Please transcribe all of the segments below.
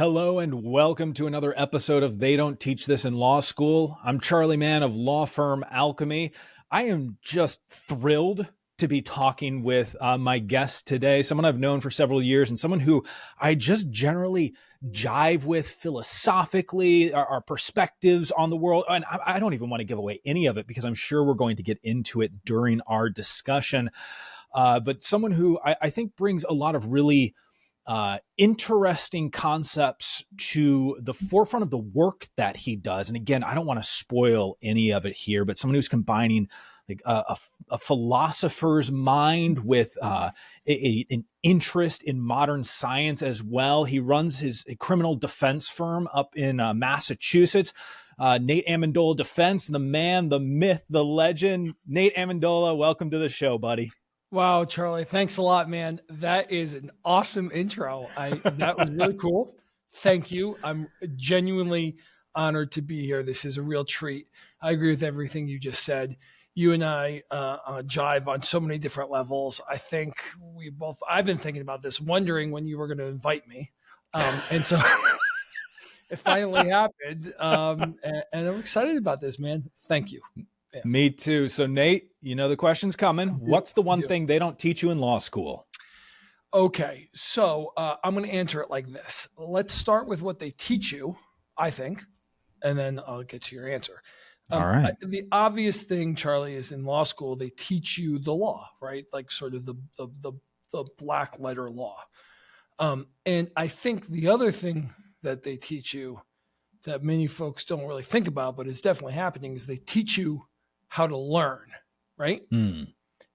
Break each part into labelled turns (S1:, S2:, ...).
S1: Hello and welcome to another episode of They Don't Teach This in Law School. I'm Charlie Mann of law firm Alchemy. I am just thrilled to be talking with my guest today, someone I've known for several years and someone who I just generally jive with philosophically, our perspectives on the world. And I don't even want to give away any of it because I'm sure we're going to get into it during our discussion. But someone who I think brings a lot of really interesting concepts to the forefront of the work that he does. And again, I don't want to spoil any of it here, but someone who's combining like a philosopher's mind with an interest in modern science as well. He runs his criminal defense firm up in Massachusetts. Nate Amendola Defense, the man, the myth, the legend. Nate Amendola, welcome to the show, buddy.
S2: Wow, Charlie, thanks a lot, man. That is an awesome intro. That was really cool. Thank you. I'm genuinely honored to be here. This is a real treat. I agree with everything you just said. You and I jive on so many different levels. I think I've been thinking about this, wondering when you were going to invite me. And so it finally happened. And I'm excited about this, man. Thank you.
S1: Yeah. Me too. So Nate, you know the question's coming. What's the one thing they don't teach you in law school?
S2: Okay, so I'm going to answer it like this. Let's start with what they teach you, I think, and then I'll get to your answer.
S1: All right.
S2: The obvious thing, Charlie, is in law school they teach you the law, right? Like sort of the black letter law. And I think the other thing that they teach you that many folks don't really think about, but is definitely happening, is they teach you how to learn, right?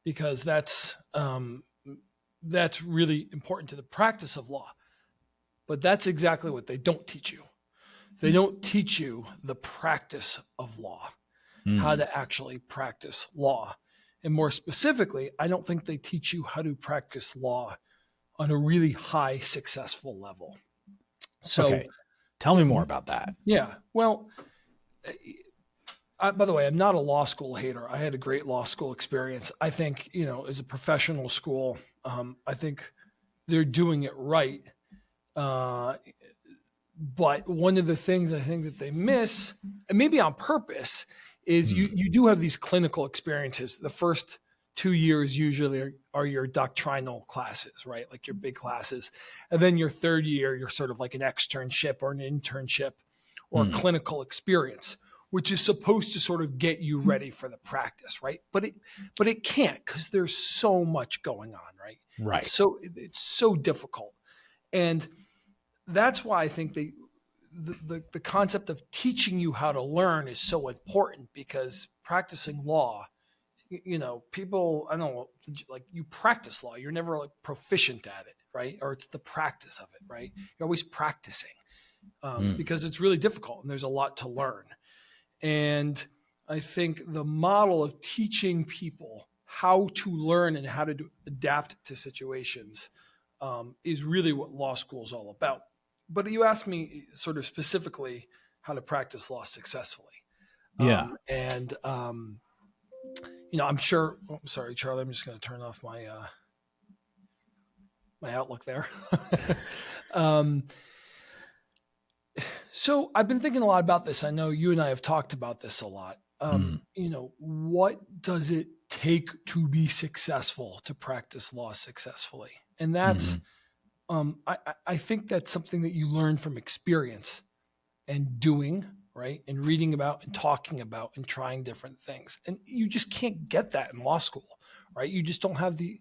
S2: Because that's really important to the practice of law. But that's exactly what they don't teach you. They don't teach you the practice of law, how to actually practice law. And more specifically, I don't think they teach you how to practice law on a really high successful level. So
S1: okay. Tell me more about that.
S2: Yeah. Well, by the way, I'm not a law school hater. I had a great law school experience. I think, as a professional school, I think they're doing it right. But one of the things I think that they miss, and maybe on purpose, is you do have these clinical experiences. The first 2 years usually are your doctrinal classes, right? Like your big classes. And then your third year, you're sort of like an externship or an internship or clinical experience, which is supposed to sort of get you ready for the practice, right? But it can't, because there's so much going on, right?
S1: Right.
S2: So it's so difficult. And that's why I think the concept of teaching you how to learn is so important, because practicing law, people, I don't know, like you practice law, you're never like proficient at it, right? Or it's the practice of it, right? You're always practicing because it's really difficult and there's a lot to learn. And I think the model of teaching people how to learn and how to adapt to situations is really what law school is all about. But you asked me sort of specifically how to practice law successfully.
S1: Yeah.
S2: I'm sure. Oh, sorry, Charlie. I'm just going to turn off my my Outlook there. So I've been thinking a lot about this. I know you and I have talked about this a lot. What does it take to be successful, to practice law successfully? And that's, I think that's something that you learn from experience and doing, right? And reading about and talking about and trying different things. And you just can't get that in law school, right? You just don't have the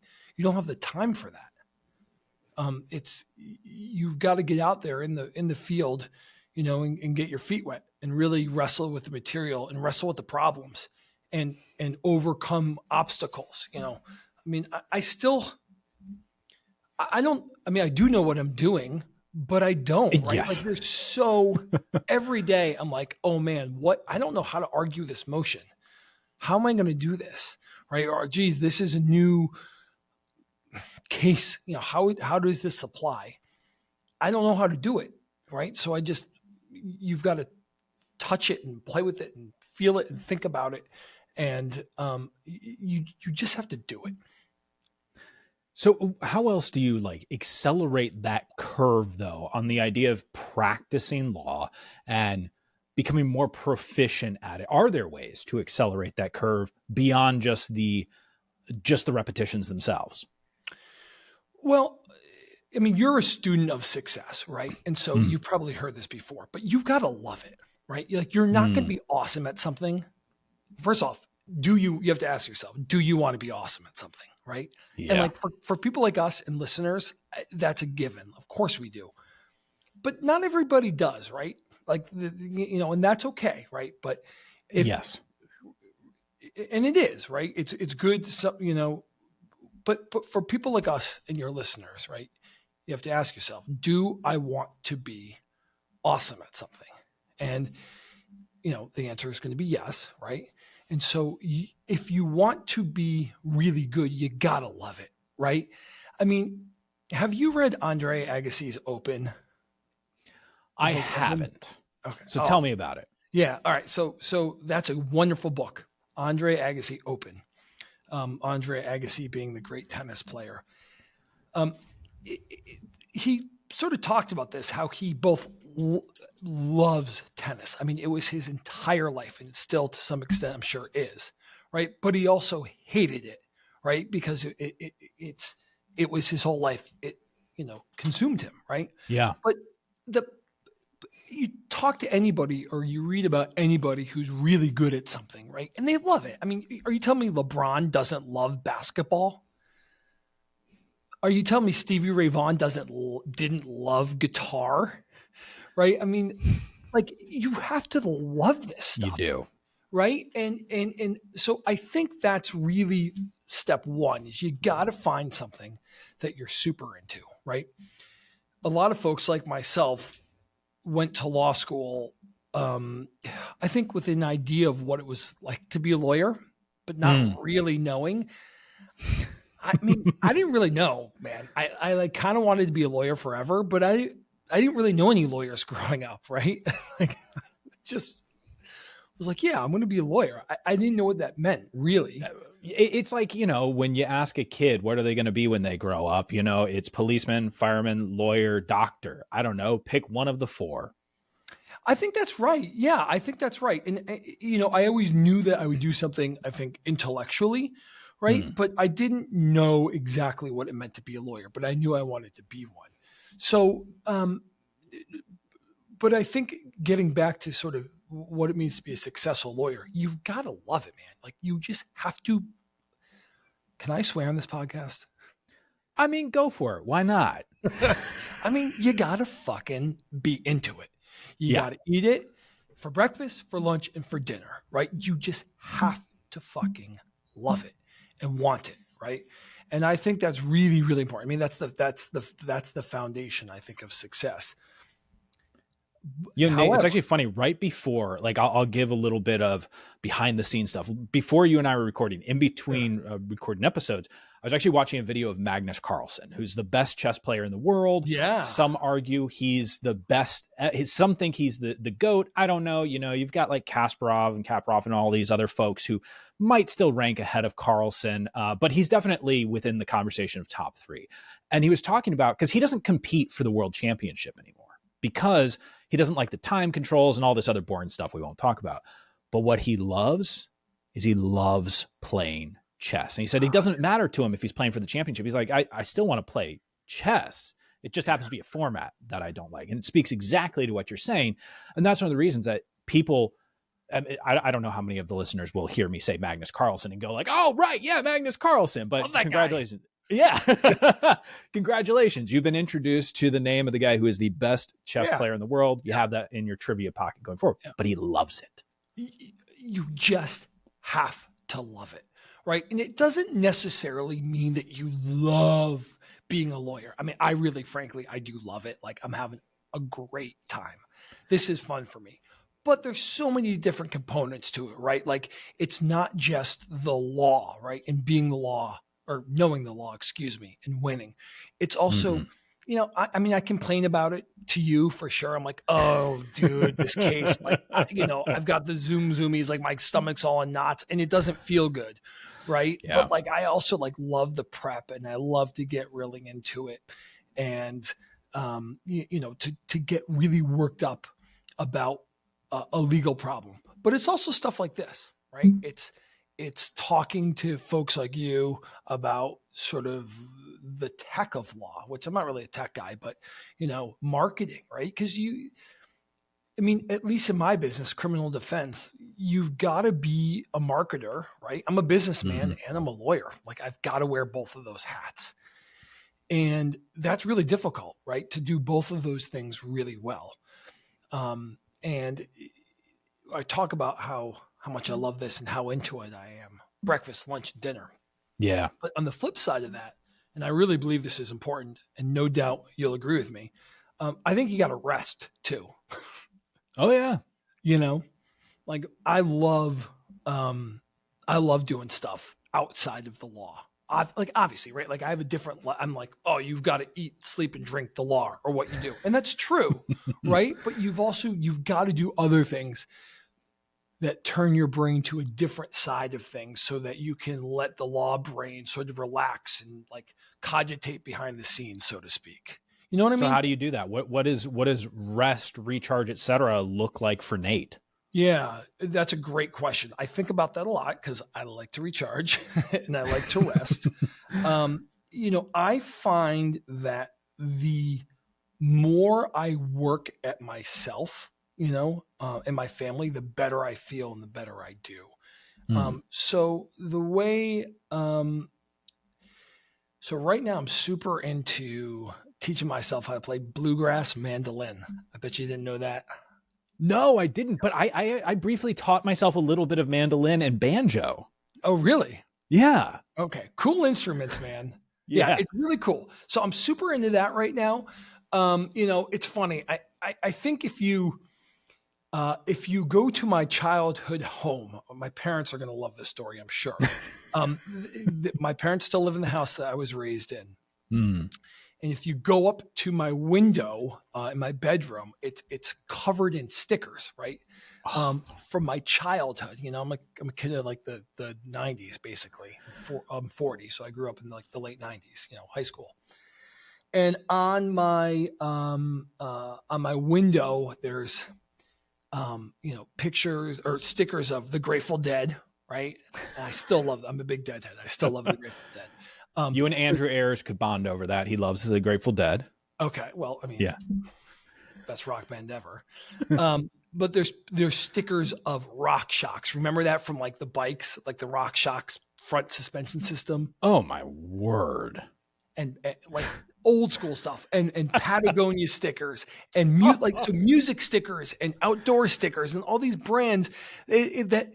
S2: time for that. You've got to get out there in the field, and get your feet wet and really wrestle with the material and wrestle with the problems and overcome obstacles. I do know what I'm doing, but I don't, right?
S1: Yes.
S2: Like every day I'm like, oh man, I don't know how to argue this motion. How am I going to do this? Right. Or geez, this is a new case. How does this apply? I don't know how to do it. Right. So you've got to touch it and play with it and feel it and think about it. And you just have to do it.
S1: So how else do you like accelerate that curve though on the idea of practicing law and becoming more proficient at it? Are there ways to accelerate that curve beyond just the repetitions themselves?
S2: Well, I mean, you're a student of success, right? And so
S1: Mm.
S2: you've probably heard this before, but you've got to love it, right? You're not going to
S1: Mm.
S2: be awesome at something. First off, you have to ask yourself, do you want to be awesome at something, right? And
S1: Yeah.
S2: like for people like us and listeners, that's a given. Of course we do. But not everybody does, right? Like and that's okay, right? But if
S1: Yes.
S2: and it is, right? It's good, but for people like us and your listeners, right? You have to ask yourself, do I want to be awesome at something? And the answer is going to be yes, right? And so if you want to be really good, you got to love it, right? I mean, have you read Andre Agassi's Open? The
S1: I
S2: book Open?
S1: haven't.
S2: Okay.
S1: So
S2: Oh,
S1: tell me about it.
S2: yeah. All right. So that's a wonderful book. Andre Agassi Open. Andre Agassi being the great tennis player. Um, he sort of talked about this, how he both loves tennis. I mean, it was his entire life, and it still, to some extent, I'm sure is, right? But he also hated it, right? Because it was his whole life. It consumed him, right?
S1: Yeah.
S2: But you talk to anybody or you read about anybody who's really good at something, right? And they love it. I mean, are you telling me LeBron doesn't love basketball? Are you telling me Stevie Ray Vaughan didn't love guitar? Right? I mean, like, you have to love this stuff.
S1: You do.
S2: Right? And so I think that's really step one, is you got to find something that you're super into, right? A lot of folks like myself went to law school, I think with an idea of what it was like to be a lawyer, but not really knowing. I mean, I didn't really know, man. I like kind of wanted to be a lawyer forever, but I didn't really know any lawyers growing up, right? Like, just was like, yeah, I'm going to be a lawyer. I didn't know what that meant, really.
S1: It's like, when you ask a kid, what are they going to be when they grow up? It's policeman, fireman, lawyer, doctor. I don't know. Pick one of the four.
S2: I think that's right. Yeah, I think that's right. And, I always knew that I would do something, I think, intellectually, right? But I didn't know exactly what it meant to be a lawyer, but I knew I wanted to be one. So, but I think getting back to sort of what it means to be a successful lawyer, you've got to love it, man. Like, you just have to. Can I swear on this podcast?
S1: I mean, go for it. Why not?
S2: I mean, you got to fucking be into it. You got to eat it for breakfast, for lunch, and for dinner, right? You just have to fucking love it and want it, right? And I think that's really, really important. I mean, that's the foundation, I think, of success.
S1: Nate, it's actually funny. Right before, like, I'll give a little bit of behind the scenes stuff. Before you and I were recording, in between recording episodes, I was actually watching a video of Magnus Carlsen, who's the best chess player in the world.
S2: Yeah.
S1: Some argue he's the best. Some think he's the GOAT. I don't know. You've got like Kasparov and all these other folks who might still rank ahead of Carlsen, but he's definitely within the conversation of top three. And he was talking about, because he doesn't compete for the world championship anymore, because he doesn't like the time controls and all this other boring stuff we won't talk about. But what he loves is he loves playing chess. And he said it doesn't matter to him if he's playing for the championship. He's like, I still want to play chess. It just happens to be a format that I don't like. And it speaks exactly to what you're saying. And that's one of the reasons that people, I don't know how many of the listeners will hear me say Magnus Carlsen and go like, oh, right, yeah, Magnus Carlsen. But congratulations. Guy. Yeah. Congratulations. You've been introduced to the name of the guy who is the best chess player in the world. You have that in your trivia pocket going forward, but he loves it.
S2: You just have to love it, right? And it doesn't necessarily mean that you love being a lawyer. I mean, frankly, I do love it. Like, I'm having a great time. This is fun for me. But there's so many different components to it, right? Like, it's not just the law, right? And being the law, or knowing the law, and winning. It's also, I mean, I complain about it to you for sure. I'm like, oh, dude, this case, like, I've got the zoomies, like my stomach's all in knots and it doesn't feel good. right?
S1: Yeah.
S2: But like I also like love the prep, and I love to get really into it, and to get really worked up about a legal problem. But it's also stuff like this, right? It's talking to folks like you about sort of the tech of law, which I'm not really a tech guy, but marketing, right? Because I mean, at least in my business, criminal defense, you've got to be a marketer, right? I'm a businessman
S1: Mhm.
S2: and I'm a lawyer. Like I've got to wear both of those hats. And that's really difficult, right? To do both of those things really well. And I talk about how much I love this and how into it I am. Breakfast, lunch, and dinner.
S1: Yeah.
S2: But on the flip side of that, and I really believe this is important, and no doubt you'll agree with me, I think you got to rest too.
S1: Oh yeah.
S2: You know, like I love doing stuff outside of the law. Like obviously, right? Like I have a different. I'm like, oh, you've got to eat, sleep, and drink the law, or what you do, and that's true, right? But you've got to do other things that turn your brain to a different side of things, so that you can let the law brain sort of relax and like cogitate behind the scenes, so to speak. You know what I
S1: So
S2: mean?
S1: how do you do that? What does rest, recharge, etc. look like for Nate?
S2: Yeah, that's a great question. I think about that a lot because I like to recharge and I like to rest. I find that the more I work at myself, and my family, the better I feel and the better I do.
S1: Hmm.
S2: So the way, so right now I'm super into teaching myself how to play bluegrass mandolin. I bet you didn't know that.
S1: No, I didn't. But I briefly taught myself a little bit of mandolin and banjo.
S2: Oh, really?
S1: Yeah.
S2: Okay, cool instruments, man. Yeah,
S1: Yeah.
S2: it's really cool. So I'm super into that right now. It's funny. I think if you go to my childhood home, my parents are going to love this story, I'm sure. My parents still live in the house that I was raised in.
S1: Hmm.
S2: And if you go up to my window in my bedroom, it's covered in stickers, right?
S1: Oh,
S2: From my childhood. I'm a kid of like the 90s, basically. I'm 40, so I grew up in like the late 90s, high school. And on my window, there's pictures or stickers of the Grateful Dead, right? And I still love them. I'm a big Deadhead. I still love the Grateful Dead.
S1: you and Andrew Ayers could bond over that. He loves the Grateful Dead.
S2: Okay, well, I mean,
S1: Yeah.
S2: best rock band ever. But there's stickers of Rock Shocks. Remember that from like the bikes, like the Rock Shocks front suspension system,
S1: Oh my word.
S2: and like old school stuff, and Patagonia stickers, and
S1: Oh,
S2: music stickers, and outdoor stickers, and all these brands. That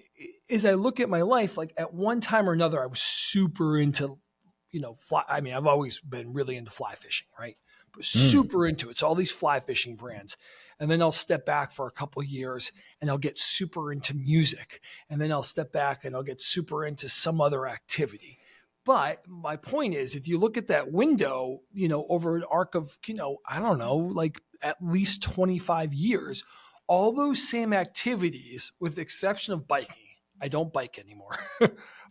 S2: as I look at my life, like at one time or another, I was super into, fly. I mean, I've always been really into fly fishing, right? But
S1: mm.
S2: super into it. So all these fly fishing brands. And then I'll step back for a couple of years and I'll get super into music. And then I'll step back and I'll get super into some other activity. But my point is, if you look at that window, over an arc of, I don't know, like at least 25 years, all those same activities, with the exception of biking, I don't bike anymore,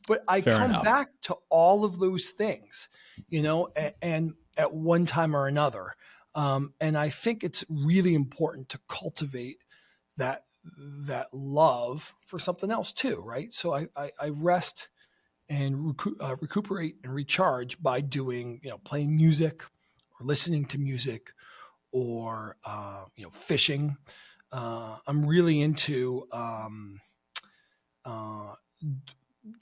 S2: but I
S1: Fair
S2: come
S1: enough.
S2: back to all of those things, and at one time or another. And I think it's really important to cultivate that love for something else too, right? So I rest and recuperate and recharge by doing, playing music or listening to music or, fishing. I'm really into uh,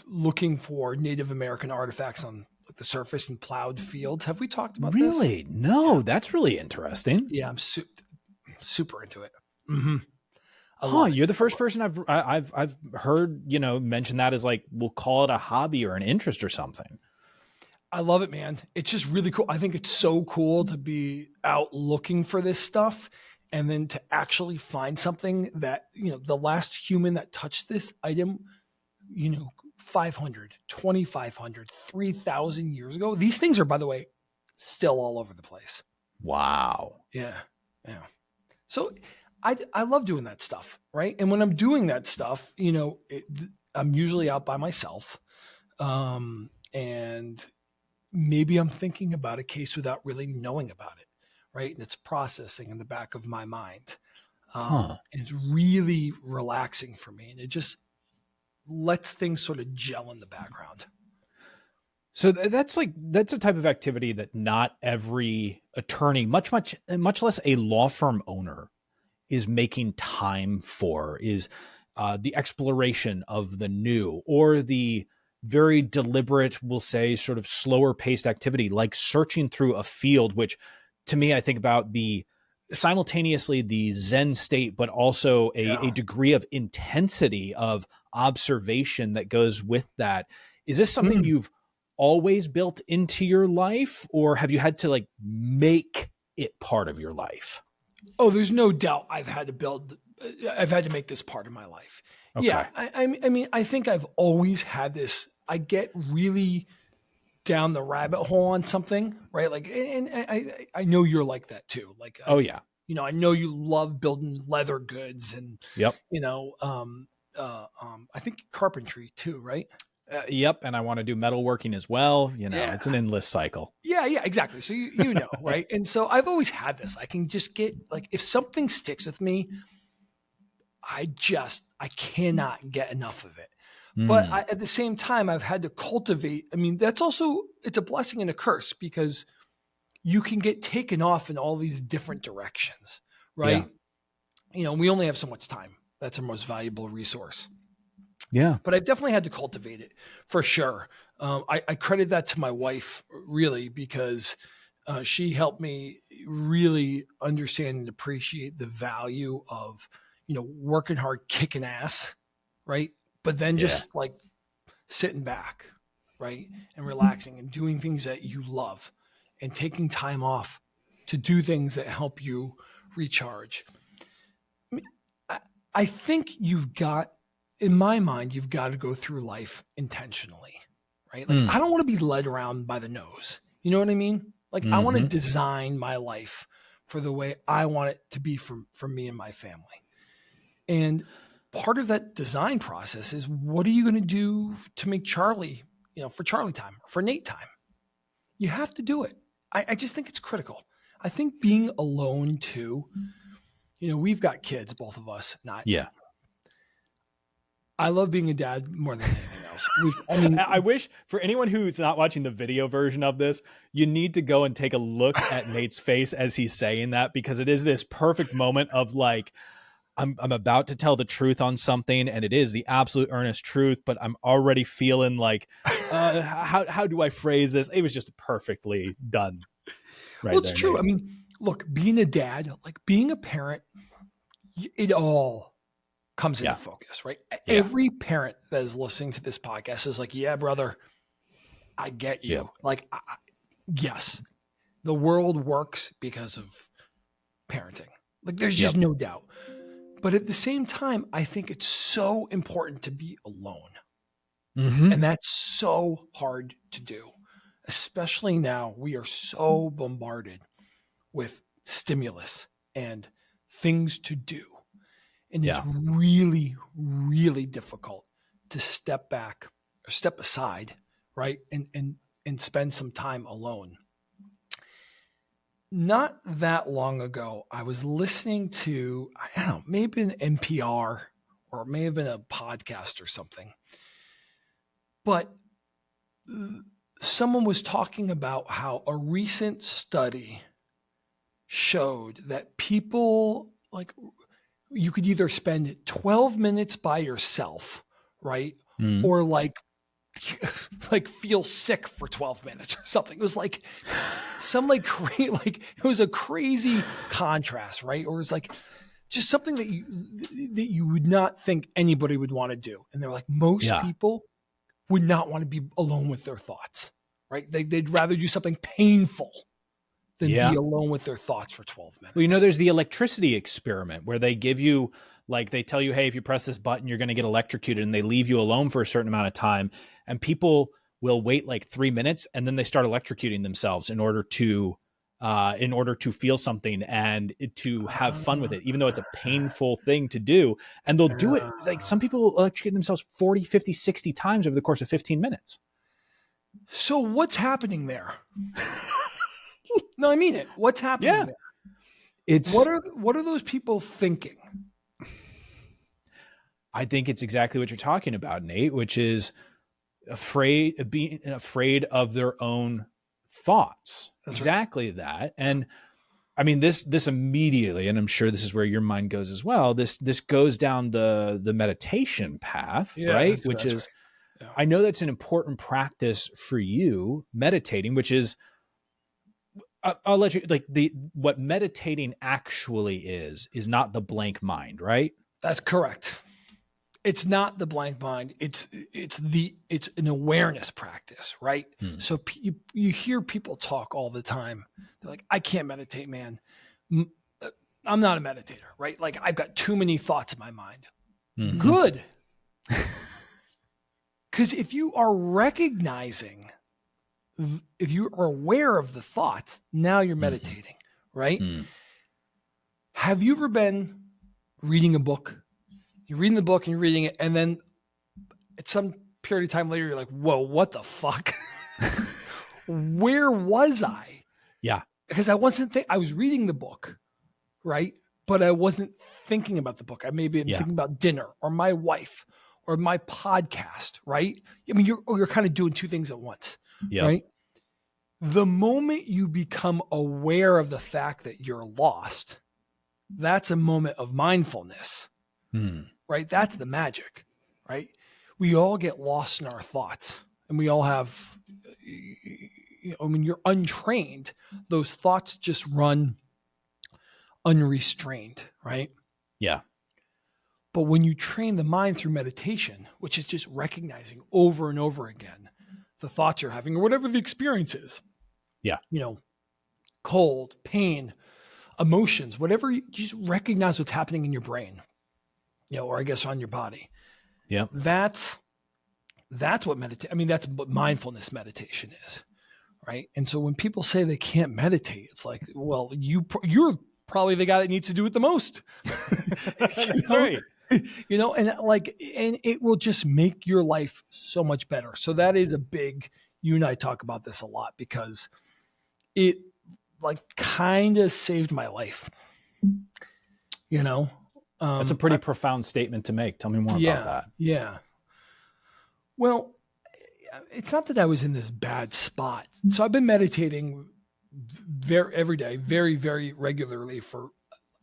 S2: looking for Native American artifacts on the surface and plowed fields. Have we talked about this?
S1: Really?
S2: Yeah.
S1: No, that's really interesting.
S2: Yeah. I'm super into it. Hmm. I
S1: Huh,
S2: love it.
S1: you're the first person I've heard, mention that as like we'll call it a hobby or an interest or something.
S2: I love it, man. It's just really cool. I think it's so cool to be out looking for this stuff and then to actually find something that, the last human that touched this item, 500, 2,500, 3,000 years ago. These things are, by the way, still all over the place.
S1: Wow.
S2: Yeah. Yeah. So I love doing that stuff. Right. And when I'm doing that stuff, I'm usually out by myself. And maybe I'm thinking about a case without really knowing about it, right? And it's processing in the back of my mind. And it's really relaxing for me. And it just lets things sort of gel in the background.
S1: So that's a type of activity that not every attorney, much less a law firm owner, is making time for, is the exploration of the new, or the very deliberate, we'll say, sort of slower paced activity, like searching through a field, which to me, I think about the simultaneously the Zen state, but also a degree of intensity of observation that goes with that. Is this something you've always built into your life, or have you had to like make it part of your life?
S2: Oh, there's no doubt I've had to make this part of my life.
S1: Okay.
S2: Yeah. I mean, I think I've always had this. I get really down the rabbit hole on something, right? Like, and I know you're like that too. Like,
S1: Oh yeah.
S2: I know you love building leather goods and,
S1: Yep.
S2: I think carpentry too, right?
S1: Yep. And I want to do metalworking as well. It's an endless cycle.
S2: Yeah, exactly. So you know, right? And so I've always had this. I can just get like, if something sticks with me, I cannot get enough of it. But at the same time, I've had to cultivate. I mean, it's a blessing and a curse, because you can get taken off in all these different directions, right? Yeah. We only have so much time. That's our most valuable resource.
S1: Yeah.
S2: But I've definitely had to cultivate it for sure. I credit that to my wife, really, because she helped me really understand and appreciate the value of, working hard, kicking ass, right? But then just like sitting back, right? And relaxing and doing things that you love and taking time off to do things that help you recharge. I think in my mind, you've got to go through life intentionally, right? Like, I don't want to be led around by the nose. You know what I mean? Like, I want to design my life for the way I want it to be for me and my family. And part of that design process is, what are you going to do to make Charlie, for Charlie time, for Nate time? You have to do it. I just think it's critical. I think being alone too, we've got kids, both of us. I love being a dad more than anything else.
S1: I wish, for anyone who's not watching the video version of this, you need to go and take a look at Nate's face as he's saying that, because it is this perfect moment of like, I'm about to tell the truth on something, and it is the absolute earnest truth, but I'm already feeling like, how do I phrase this? It was just perfectly done. Right.
S2: Well, it's true. Nate. I mean, look, being a dad, like being a parent, it all comes into focus, right? Yeah. Every parent that is listening to this podcast is like, yeah, brother, I get you. Yeah. Like, yes, the world works because of parenting. Like, there's just no doubt. But at the same time, I think it's so important to be alone. And that's so hard to do, especially now. We are so bombarded with stimulus and things to do. And it's really, really difficult to step back or step aside, right? And spend some time alone. Not that long ago, I was listening to, I don't know, maybe an NPR, or it may have been a podcast or something. But someone was talking about how a recent study showed that people, like, you could either spend 12 minutes by yourself, right? Or like feel sick for 12 minutes or something. It was like it was a crazy contrast, right? Or it was like just something that you would not think anybody would want to do. And they're like, most people would not want to be alone with their thoughts, right? They'd rather do something painful than be alone with their thoughts for 12 minutes.
S1: Well, there's the electricity experiment where they give you, like, they tell you, hey, if you press this button, you're going to get electrocuted, and they leave you alone for a certain amount of time. And people will wait like 3 minutes, and then they start electrocuting themselves in order to feel something and to have fun with it, even though it's a painful thing to do. And they'll do it. Like, some people electrocute themselves 40, 50, 60 times over the course of 15 minutes.
S2: So what's happening there? No, I mean it. What's happening
S1: Yeah.
S2: there?
S1: It's,
S2: What are those people thinking?
S1: I think it's exactly what you're talking about, Nate, which is being afraid of their own thoughts.
S2: That's
S1: exactly that. And I mean, this immediately, and I'm sure this is where your mind goes as well. This goes down the meditation path,
S2: Yeah,
S1: right? Which
S2: that's
S1: is,
S2: right. Yeah.
S1: I know that's an important practice for you, meditating, which is, I'll let you, like, what meditating actually is not the blank mind, right?
S2: That's correct. It's not the blank mind. It's an awareness practice, right? So you hear people talk all the time. They're like, I can't meditate, man. I'm not a meditator, right? Like, I've got too many thoughts in my mind.
S1: Mhm.
S2: Good. Because if you are recognizing, if you are aware of the thoughts, now you're meditating, right? Have you ever been reading a book? You're reading the book and you're reading it, and then at some period of time later, you're like, whoa, what the fuck? Where was I?
S1: Yeah.
S2: Because I was reading the book, right? But I wasn't thinking about the book. I maybe am thinking about dinner or my wife or my podcast, right? I mean, you're kind of doing two things at once, right? The moment you become aware of the fact that you're lost, that's a moment of mindfulness. Right? That's the magic, right? We all get lost in our thoughts, and we all have, when you're untrained, those thoughts just run unrestrained, right?
S1: Yeah.
S2: But when you train the mind through meditation, which is just recognizing over and over again the thoughts you're having or whatever the experience is, cold, pain, emotions, whatever, you just recognize what's happening in your brain. Or I guess on your body.
S1: Yeah.
S2: That's what that's what mindfulness meditation is, right? And so when people say they can't meditate, it's like, well, you're probably the guy that needs to do it the most.
S1: That's right.
S2: And it will just make your life so much better. So that is you and I talk about this a lot because it kind of saved my life,
S1: That's a pretty profound statement to make. Tell me more about that.
S2: Yeah. Well, it's not that I was in this bad spot. So I've been meditating every day, very, very regularly for,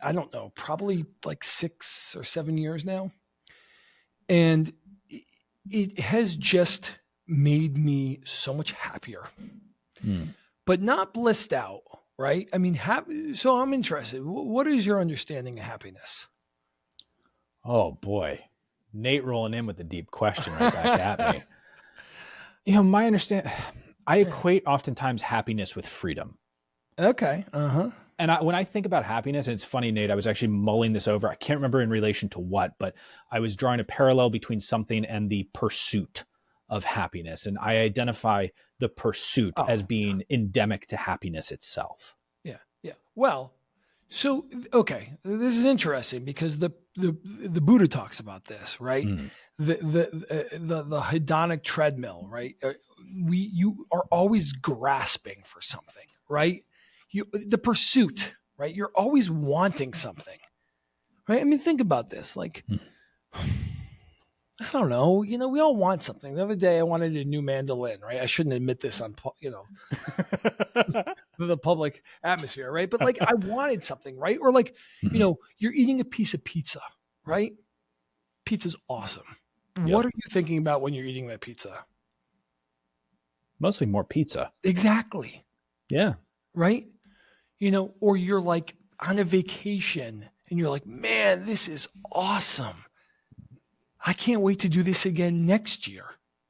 S2: I don't know, probably like 6 or 7 years now. And it has just made me so much happier, but not blissed out, right? I mean, so I'm interested. What is your understanding of happiness?
S1: Oh boy, Nate rolling in with a deep question right back at me. My understanding, I equate oftentimes happiness with freedom.
S2: Okay.
S1: And when I think about happiness, and it's funny, Nate, I was actually mulling this over. I can't remember in relation to what, but I was drawing a parallel between something and the pursuit of happiness. And I identify the pursuit as being endemic to happiness itself.
S2: Yeah. Yeah. Well, so, okay, this is interesting because the Buddha talks about this, right? The hedonic treadmill, right? You are always grasping for something, right? The pursuit, right? You're always wanting something, right? I mean, think about this. Like, I don't know, we all want something. The other day I wanted a new mandolin, right? I shouldn't admit this on, the public atmosphere, right? But I wanted something, right? Or you're eating a piece of pizza, right? Pizza's awesome. Yep. What are you thinking about when you're eating that pizza?
S1: Mostly more pizza.
S2: Exactly.
S1: Yeah.
S2: Right? Or you're on a vacation and you're like, man, this is awesome. I can't wait to do this again next year,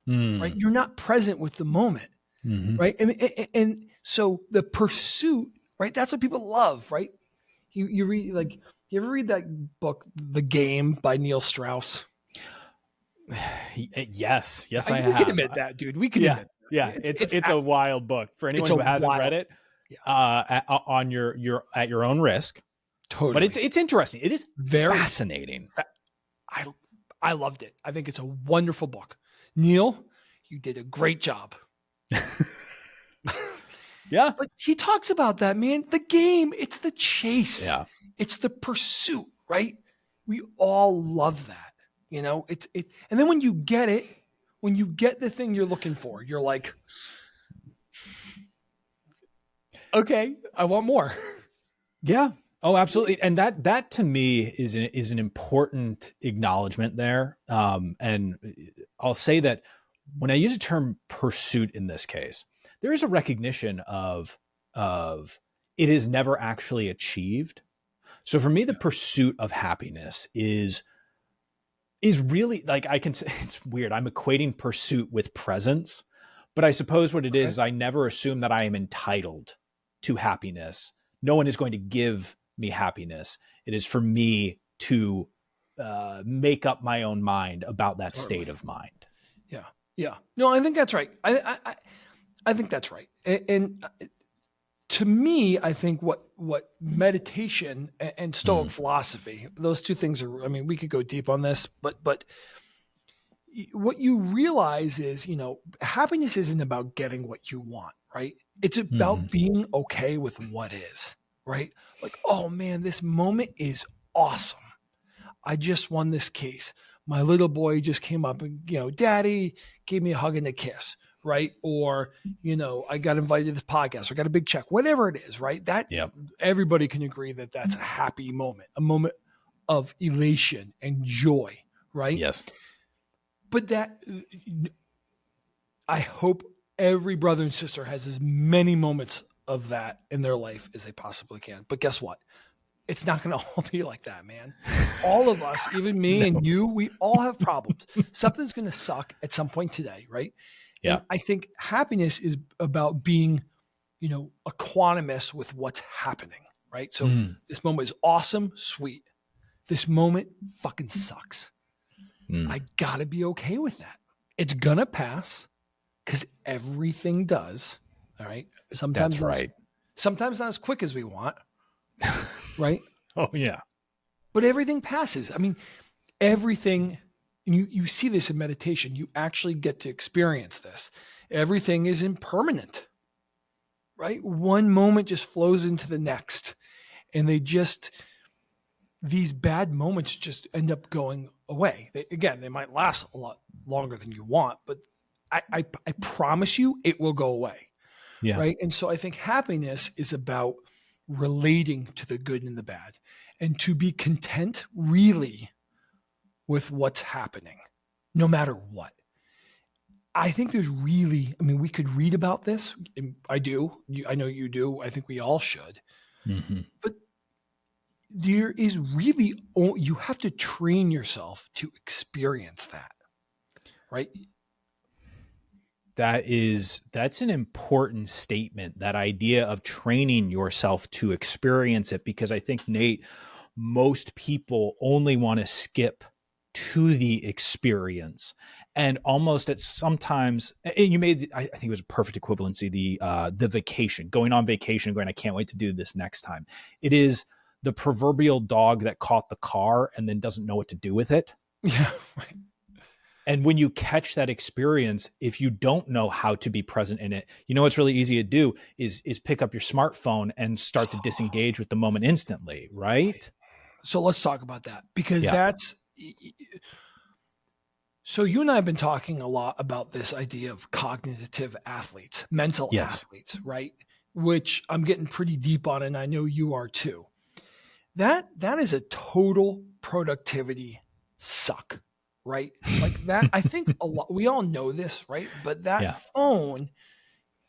S2: right? You're not present with the moment, right? And so the pursuit, right? That's what people love, right? You read, you ever read that book, The Game by Neil Strauss?
S1: Yes, I have.
S2: We can admit that, dude. We can admit that.
S1: Yeah, it's a wild book for anyone who hasn't read it. On at your own risk.
S2: Totally,
S1: but it's interesting. It is very fascinating.
S2: I loved it. I think it's a wonderful book. Neil, you did a great job.
S1: Yeah.
S2: But he talks about that, man. The game, it's the chase.
S1: Yeah.
S2: It's the pursuit, right? We all love that. You know, and then when you get it, when you get the thing you're looking for, you're like, okay, I want more.
S1: Yeah. Oh, absolutely. And that to me is an important acknowledgement there. And I'll say that when I use the term pursuit in this case, there is a recognition of it is never actually achieved. So for me, the pursuit of happiness is really, like, I can say, it's weird. I'm equating pursuit with presence, but I suppose what it is I never assume that I am entitled to happiness. No one is going to give me happiness. It is for me to make up my own mind about that state of mind.
S2: Yeah. Yeah. No, I think that's right. I think that's right. And to me, I think what meditation and Stoic philosophy, those two things are, I mean, we could go deep on this, but what you realize is, happiness isn't about getting what you want, right? It's about being okay with what is, right? Like, oh man, this moment is awesome. I just won this case. My little boy just came up and, daddy gave me a hug and a kiss, right? Or, I got invited to this podcast or got a big check, whatever it is, right? That everybody can agree that that's a happy moment, a moment of elation and joy, right?
S1: Yes.
S2: But that, I hope every brother and sister has as many moments of that in their life as they possibly can. But guess what? It's not going to all be like that, man. All of us, even me and you, we all have problems. Something's going to suck at some point today, right?
S1: Yeah.
S2: And I think happiness is about being, equanimous with what's happening, right? So this moment is awesome, sweet. This moment fucking sucks. I got to be okay with that. It's going to pass because everything does, all right? Sometimes
S1: that's right.
S2: Sometimes not as quick as we want. Right?
S1: Oh, yeah.
S2: But everything passes. I mean, everything, you see this in meditation. You actually get to experience this. Everything is impermanent, right? One moment just flows into the next. And these bad moments just end up going away. They might last a lot longer than you want, but I promise you it will go away.
S1: Yeah.
S2: Right. And so I think happiness is about relating to the good and the bad and to be content really with what's happening, no matter what. I think we could read about this. And I do. I know you do. I think we all should. But there is really, you have to train yourself to experience that. Right.
S1: That's an important statement, that idea of training yourself to experience it, because I think, Nate, most people only want to skip to the experience, and almost at sometimes, and you made, I think it was a perfect equivalency, the vacation, going on vacation, going, I can't wait to do this next time. It is the proverbial dog that caught the car and then doesn't know what to do with it.
S2: Yeah, right.
S1: And when you catch that experience, if you don't know how to be present in it, what's really easy to do is pick up your smartphone and start to disengage with the moment instantly, right?
S2: So let's talk about that, because so you and I have been talking a lot about this idea of cognitive athletes, mental athletes, right? Which I'm getting pretty deep on, and I know you are too. That is a total productivity suck. Right? Like that, I think a lot, we all know this, right? But that phone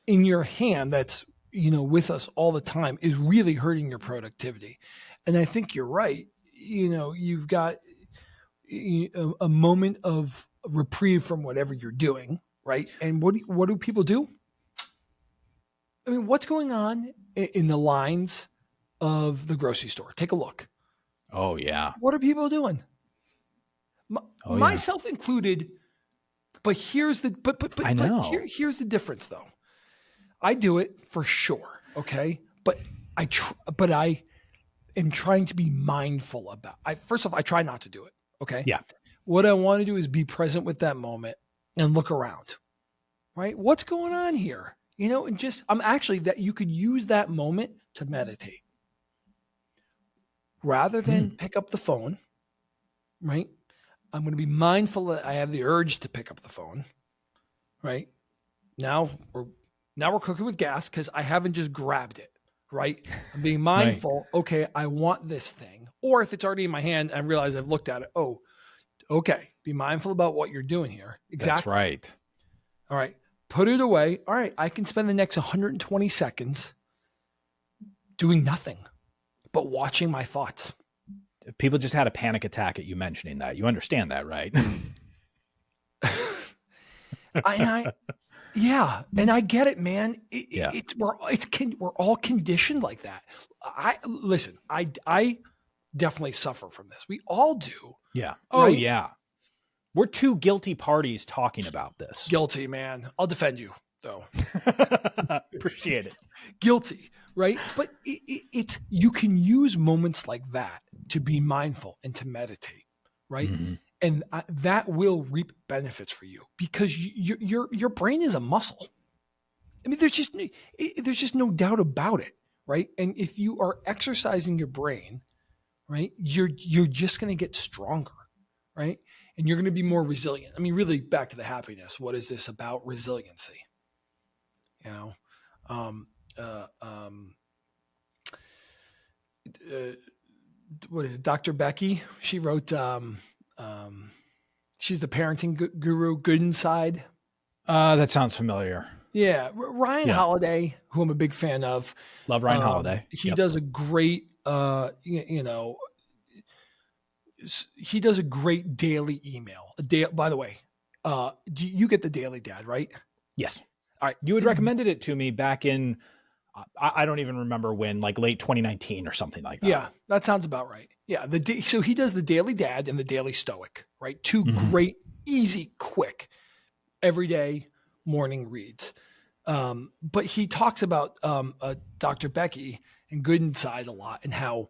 S2: in your hand that's, with us all the time is really hurting your productivity. And I think you're right. You've got a moment of reprieve from whatever you're doing, right? And what do people do? I mean, what's going on in the lines of the grocery store? Take a look.
S1: Oh, yeah.
S2: What are people doing? Myself included, but here's the
S1: I know.
S2: here's the difference though. I do it for sure, okay, but I am trying to be mindful about. First off, I try not to do it, okay.
S1: Yeah.
S2: What I want to do is be present with that moment and look around, right? What's going on here? And just, I'm actually that you could use that moment to meditate rather than pick up the phone, right? I'm going to be mindful that I have the urge to pick up the phone, right? Now we're cooking with gas because I haven't just grabbed it, right? I'm being mindful. Right. Okay, I want this thing. Or if it's already in my hand, I realize I've looked at it. Oh, okay. Be mindful about what you're doing here. Exactly.
S1: That's right.
S2: All right. Put it away. All right. I can spend the next 120 seconds doing nothing but watching my thoughts.
S1: People just had a panic attack at you mentioning that. You understand that, right?
S2: Yeah, and I get it, man. We're all conditioned like that. I definitely suffer from this. We all do.
S1: Yeah. Oh, right? Yeah. We're two guilty parties talking about this.
S2: Guilty, man. I'll defend you, though.
S1: Appreciate it.
S2: Guilty, right? But it's you can use moments like that to be mindful and to meditate, right? Mm-hmm. And that will reap benefits for you because your brain is a muscle. I mean, there's just no doubt about it, right? And if you are exercising your brain, right, you're just going to get stronger, right? And you're going to be more resilient. I mean, really, back to the happiness. What is this about? Resiliency. What is it? Dr. Becky? She wrote. She's the parenting guru, Good Inside.
S1: That sounds familiar.
S2: Yeah. Ryan Holiday, who I'm a big fan of.
S1: Love Ryan Holiday.
S2: He does a great, he does a great daily email. By the way, do you get the Daily Dad, right?
S1: Yes.
S2: All right.
S1: You had recommended it to me back in, I don't even remember when, like late 2019 or something like that.
S2: Yeah, that sounds about right. Yeah. So he does the Daily Dad and the Daily Stoic, right? Two great, easy, quick, everyday morning reads. But he talks about Dr. Becky and Good Inside a lot and how,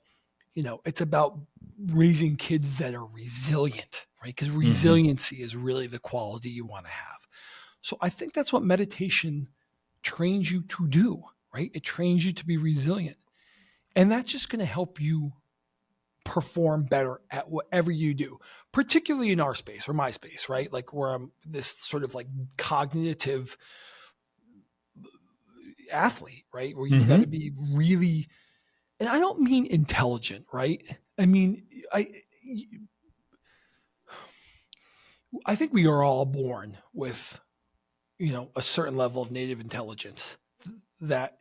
S2: it's about raising kids that are resilient, right? Because resiliency is really the quality you want to have. So I think that's what meditation trains you to do, right? It trains you to be resilient. And that's just going to help you perform better at whatever you do, particularly in our space or my space, right? Like where I'm this sort of like cognitive athlete, right? Where you've got to be really, and I don't mean intelligent, right? I mean, I think we are all born with, a certain level of native intelligence that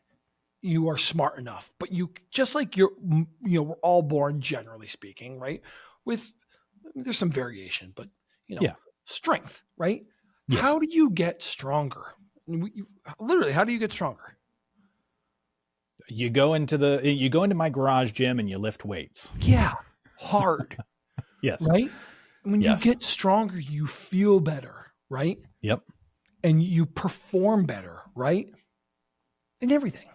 S2: you are smart enough, but you just like we're all born, generally speaking, right? There's some variation, but strength, right? Yes. How do you get stronger? Literally, how do you get stronger?
S1: You go into my garage gym and you lift weights.
S2: Yeah. Hard.
S1: Yes.
S2: Right? When you get stronger, you feel better, right?
S1: Yep.
S2: And you perform better, right? In everything.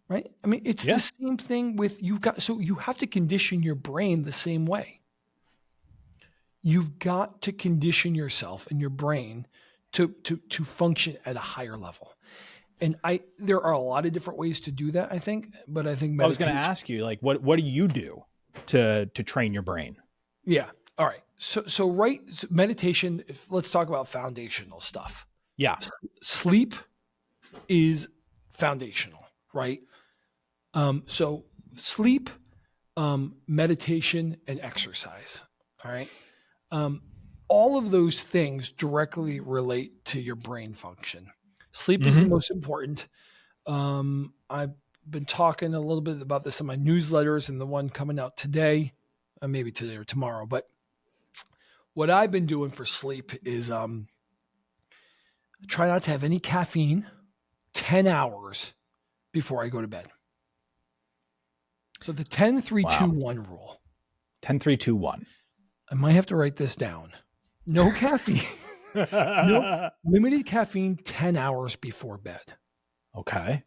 S2: Right? I mean, it's the same thing with you have to condition your brain the same way. You've got to condition yourself and your brain to function at a higher level. And there are a lot of different ways to do that, I think. But I think
S1: I was going to ask you, like, what do you do to train your brain?
S2: Yeah. All right. So meditation. Let's talk about foundational stuff.
S1: Yeah.
S2: Sleep is foundational, right? So sleep, meditation, and exercise. All right. All of those things directly relate to your brain function. Sleep is the most important. I've been talking a little bit about this in my newsletters and the one coming out today, maybe today or tomorrow. But what I've been doing for sleep is try not to have any caffeine 10 hours before I go to bed. So the 10-3-2-1 rule.
S1: 10-3-2-1. I
S2: might have to write this down. No caffeine. No limited caffeine 10 hours before bed.
S1: Okay.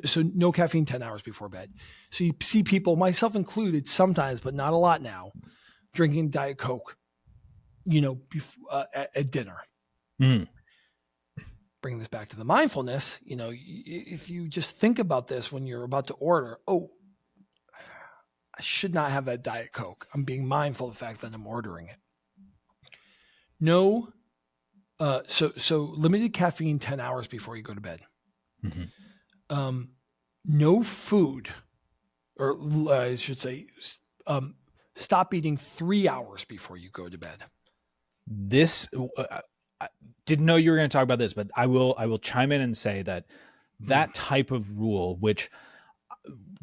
S2: So no caffeine 10 hours before bed. So you see people, myself included, sometimes, but not a lot now, drinking Diet Coke, at dinner. bring this back to the mindfulness, if you just think about this when you're about to order, oh, I should not have that Diet Coke. I'm being mindful of the fact that I'm ordering it. No, so limited caffeine 10 hours before you go to bed.
S1: Mm-hmm.
S2: No food, or I should say, stop eating 3 hours before you go to bed.
S1: This I didn't know you were going to talk about this, but I will chime in and say that type of rule, which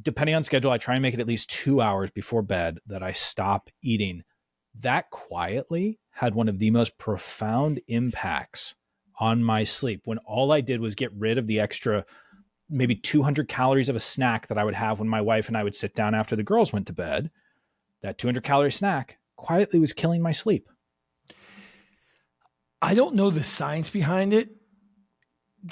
S1: depending on schedule, I try and make it at least 2 hours before bed that I stop eating. That quietly had one of the most profound impacts on my sleep when all I did was get rid of the extra maybe 200 calories of a snack that I would have when my wife and I would sit down after the girls went to bed. That 200 calorie snack quietly was killing my sleep.
S2: I don't know the science behind it.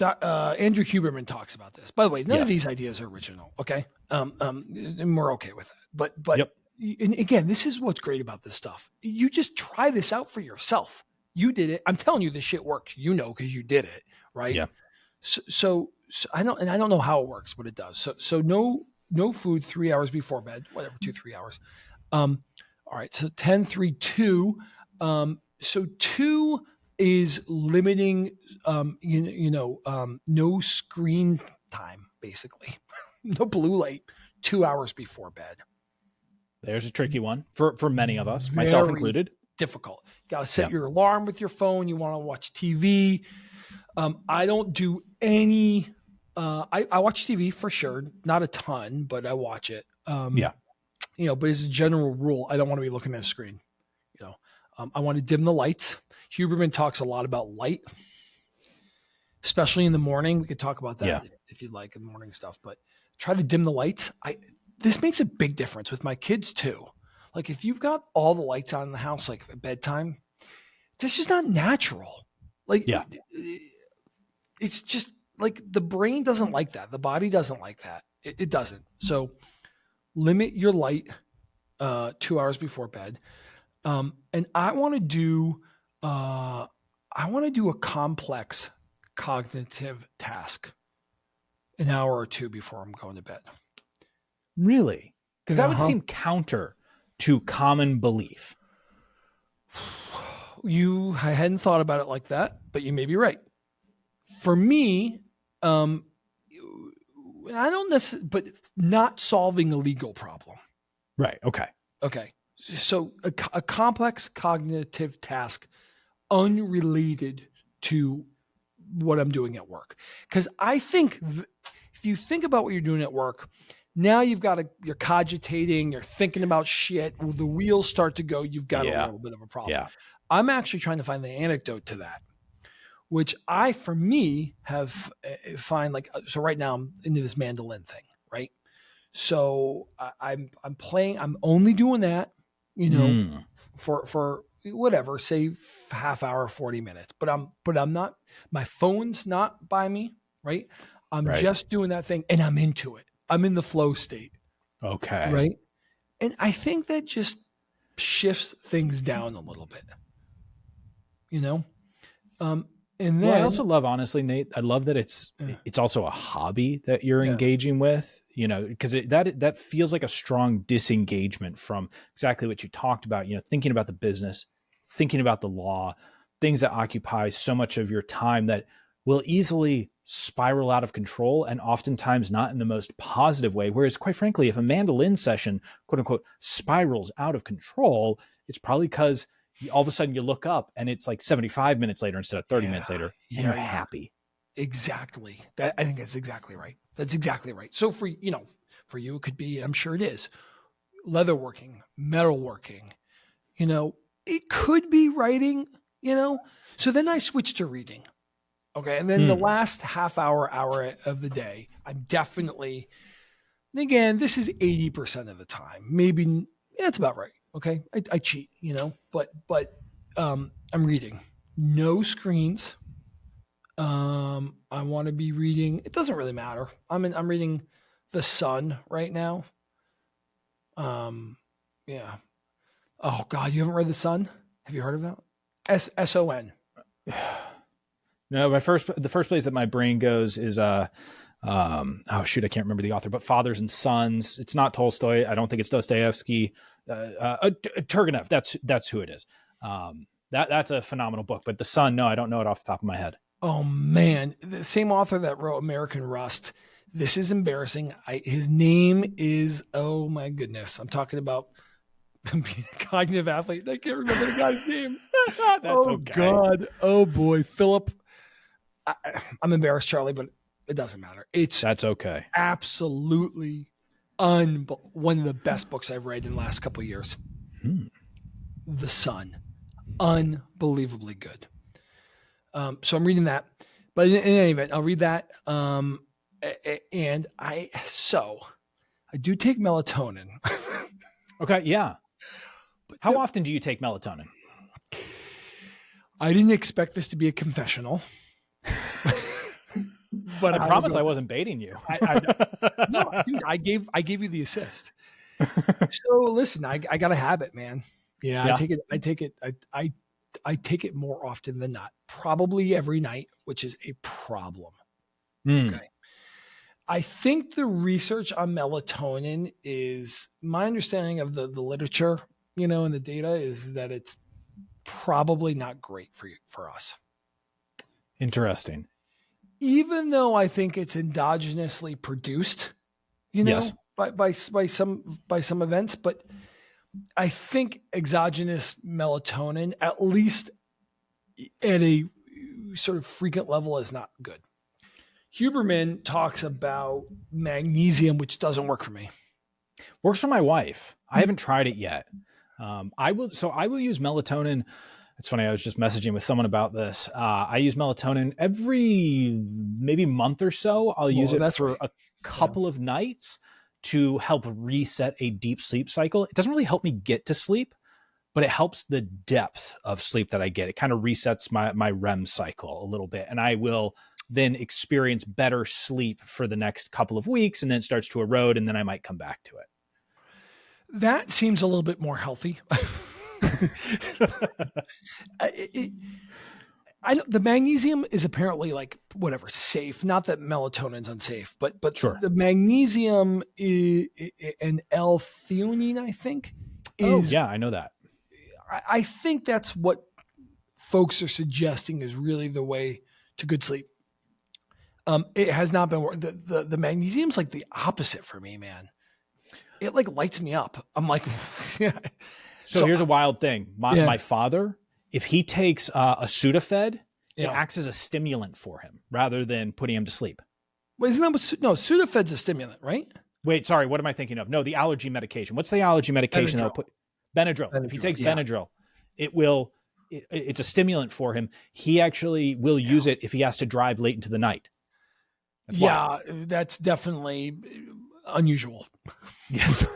S2: Andrew Huberman talks about this. By the way, none of these ideas are original. Okay. And we're okay with that. But
S1: yep.
S2: And again, this is what's great about this stuff. You just try this out for yourself. You did it. I'm telling you, this shit works. Because you did it. Right.
S1: Yeah.
S2: So I don't know how it works, but it does. So no food 3 hours before bed, whatever, 2-3 hours. All right. So 10, 3, 2. So 2 is limiting, no screen time, basically. No blue light 2 hours before bed.
S1: There's a tricky one for many of us, myself included.
S2: Difficult. You got to set your alarm with your phone. You want to watch TV. I don't do any. I watch TV for sure, not a ton, but I watch it. But as a general rule, I don't want to be looking at a screen. I want to dim the lights. Huberman talks a lot about light, especially in the morning. We could talk about that if you'd like, in the morning stuff, but try to dim the lights. This makes a big difference with my kids too. Like if you've got all the lights on in the house, like at bedtime, this is not natural. It's just like the brain doesn't like that. The body doesn't like that. It doesn't. So limit your light 2 hours before bed. And I want to do a complex cognitive task an hour or two before I'm going to bed.
S1: Really? Because that would seem counter to common belief.
S2: I hadn't thought about it like that, but you may be right. For me, I don't necessarily, but not solving a legal problem.
S1: Right. Okay.
S2: So a complex cognitive task unrelated to what I'm doing at work. Because I think if you think about what you're doing at work, now you're cogitating, you're thinking about shit. When the wheels start to go, you've got a little bit of a problem.
S1: Yeah.
S2: I'm actually trying to find the antidote to that, which I, for me, have find like, so right now I'm into this mandolin thing, right? So I'm playing, I'm only doing that, for whatever, say half hour, 40 minutes, but I'm not, my phone's not by me, right? I'm just doing that thing and I'm into it. I'm in the flow state.
S1: Okay.
S2: Right. And I think that just shifts things down a little bit, and then
S1: I also love, honestly, Nate, I love that it's also a hobby that you're engaging with, because that feels like a strong disengagement from exactly what you talked about, thinking about the business, thinking about the law, things that occupy so much of your time that will easily spiral out of control and oftentimes not in the most positive way. Whereas, quite frankly, if a mandolin session, quote unquote, spirals out of control, it's probably because all of a sudden you look up and it's like 75 minutes later instead of 30 minutes later, and you're happy.
S2: Exactly. I think that's exactly right. That's exactly right. So for you, it could be, I'm sure it is, leatherworking, metalworking, it could be writing, so then I switched to reading. Okay. And then the last half hour of the day, I'm definitely, and again, this is 80% of the time, maybe that's about right. Okay. I cheat, but I'm reading. No screens. I want to be reading. It doesn't really matter. I'm reading The Sun right now. Yeah. Oh God, you haven't read The Sun? Have you heard of that? SON.
S1: No, the first place that my brain goes is oh shoot, I can't remember the author, but Fathers and Sons. It's not Tolstoy. I don't think it's Dostoevsky. Turgenev. That's who it is. That's a phenomenal book. But The Son, no, I don't know it off the top of my head.
S2: Oh man, the same author that wrote American Rust. This is embarrassing. His name is, oh my goodness, I'm talking about being a cognitive athlete. I can't remember the guy's name.
S1: That's okay.
S2: God. Oh boy, Philip. I'm embarrassed, Charlie, but it doesn't matter.
S1: That's okay.
S2: Absolutely one of the best books I've read in the last couple of years. The Son, unbelievably good. So I'm reading that, but in any event, I'll read that. And I do take melatonin.
S1: Okay. Yeah. How often do you take melatonin?
S2: I didn't expect this to be a confessional.
S1: But I promise I wasn't baiting you.
S2: No, dude, I gave you the assist. So listen, I got a habit, man. Yeah. I take it more often than not, probably every night, which is a problem. Okay. I think the research on melatonin is my understanding of the literature, and the data is that it's probably not great for us.
S1: Interesting.
S2: Even though I think it's endogenously produced,
S1: yes.
S2: by some events, but I think exogenous melatonin, at least at a sort of frequent level, is not good. Huberman talks about magnesium, which doesn't work for me.
S1: Works for my wife. I haven't tried it yet. I will use melatonin. It's funny. I was just messaging with someone about this. I use melatonin every maybe month or so. I'll use it for a couple of nights to help reset a deep sleep cycle. It doesn't really help me get to sleep, but it helps the depth of sleep that I get. It kind of resets my REM cycle a little bit, and I will then experience better sleep for the next couple of weeks, and then it starts to erode, and then I might come back to it.
S2: That seems a little bit more healthy. I know the magnesium is apparently safe. Not that melatonin's unsafe, but
S1: sure.
S2: The magnesium and L-theanine, I think.
S1: I know that.
S2: I think that's what folks are suggesting is really the way to good sleep. It has not been the magnesium's like the opposite for me, man. It lights me up. I'm like, yeah.
S1: So here's a wild thing. My father, if he takes a Sudafed, it acts as a stimulant for him rather than putting him to sleep.
S2: Well, isn't that Sudafed's a stimulant, right?
S1: Wait, sorry. What am I thinking of? No, the allergy medication. What's the allergy medication that'll put Benadryl? If he takes Benadryl, it's a stimulant for him. He actually will use it if he has to drive late into the night.
S2: That's definitely unusual.
S1: Yes.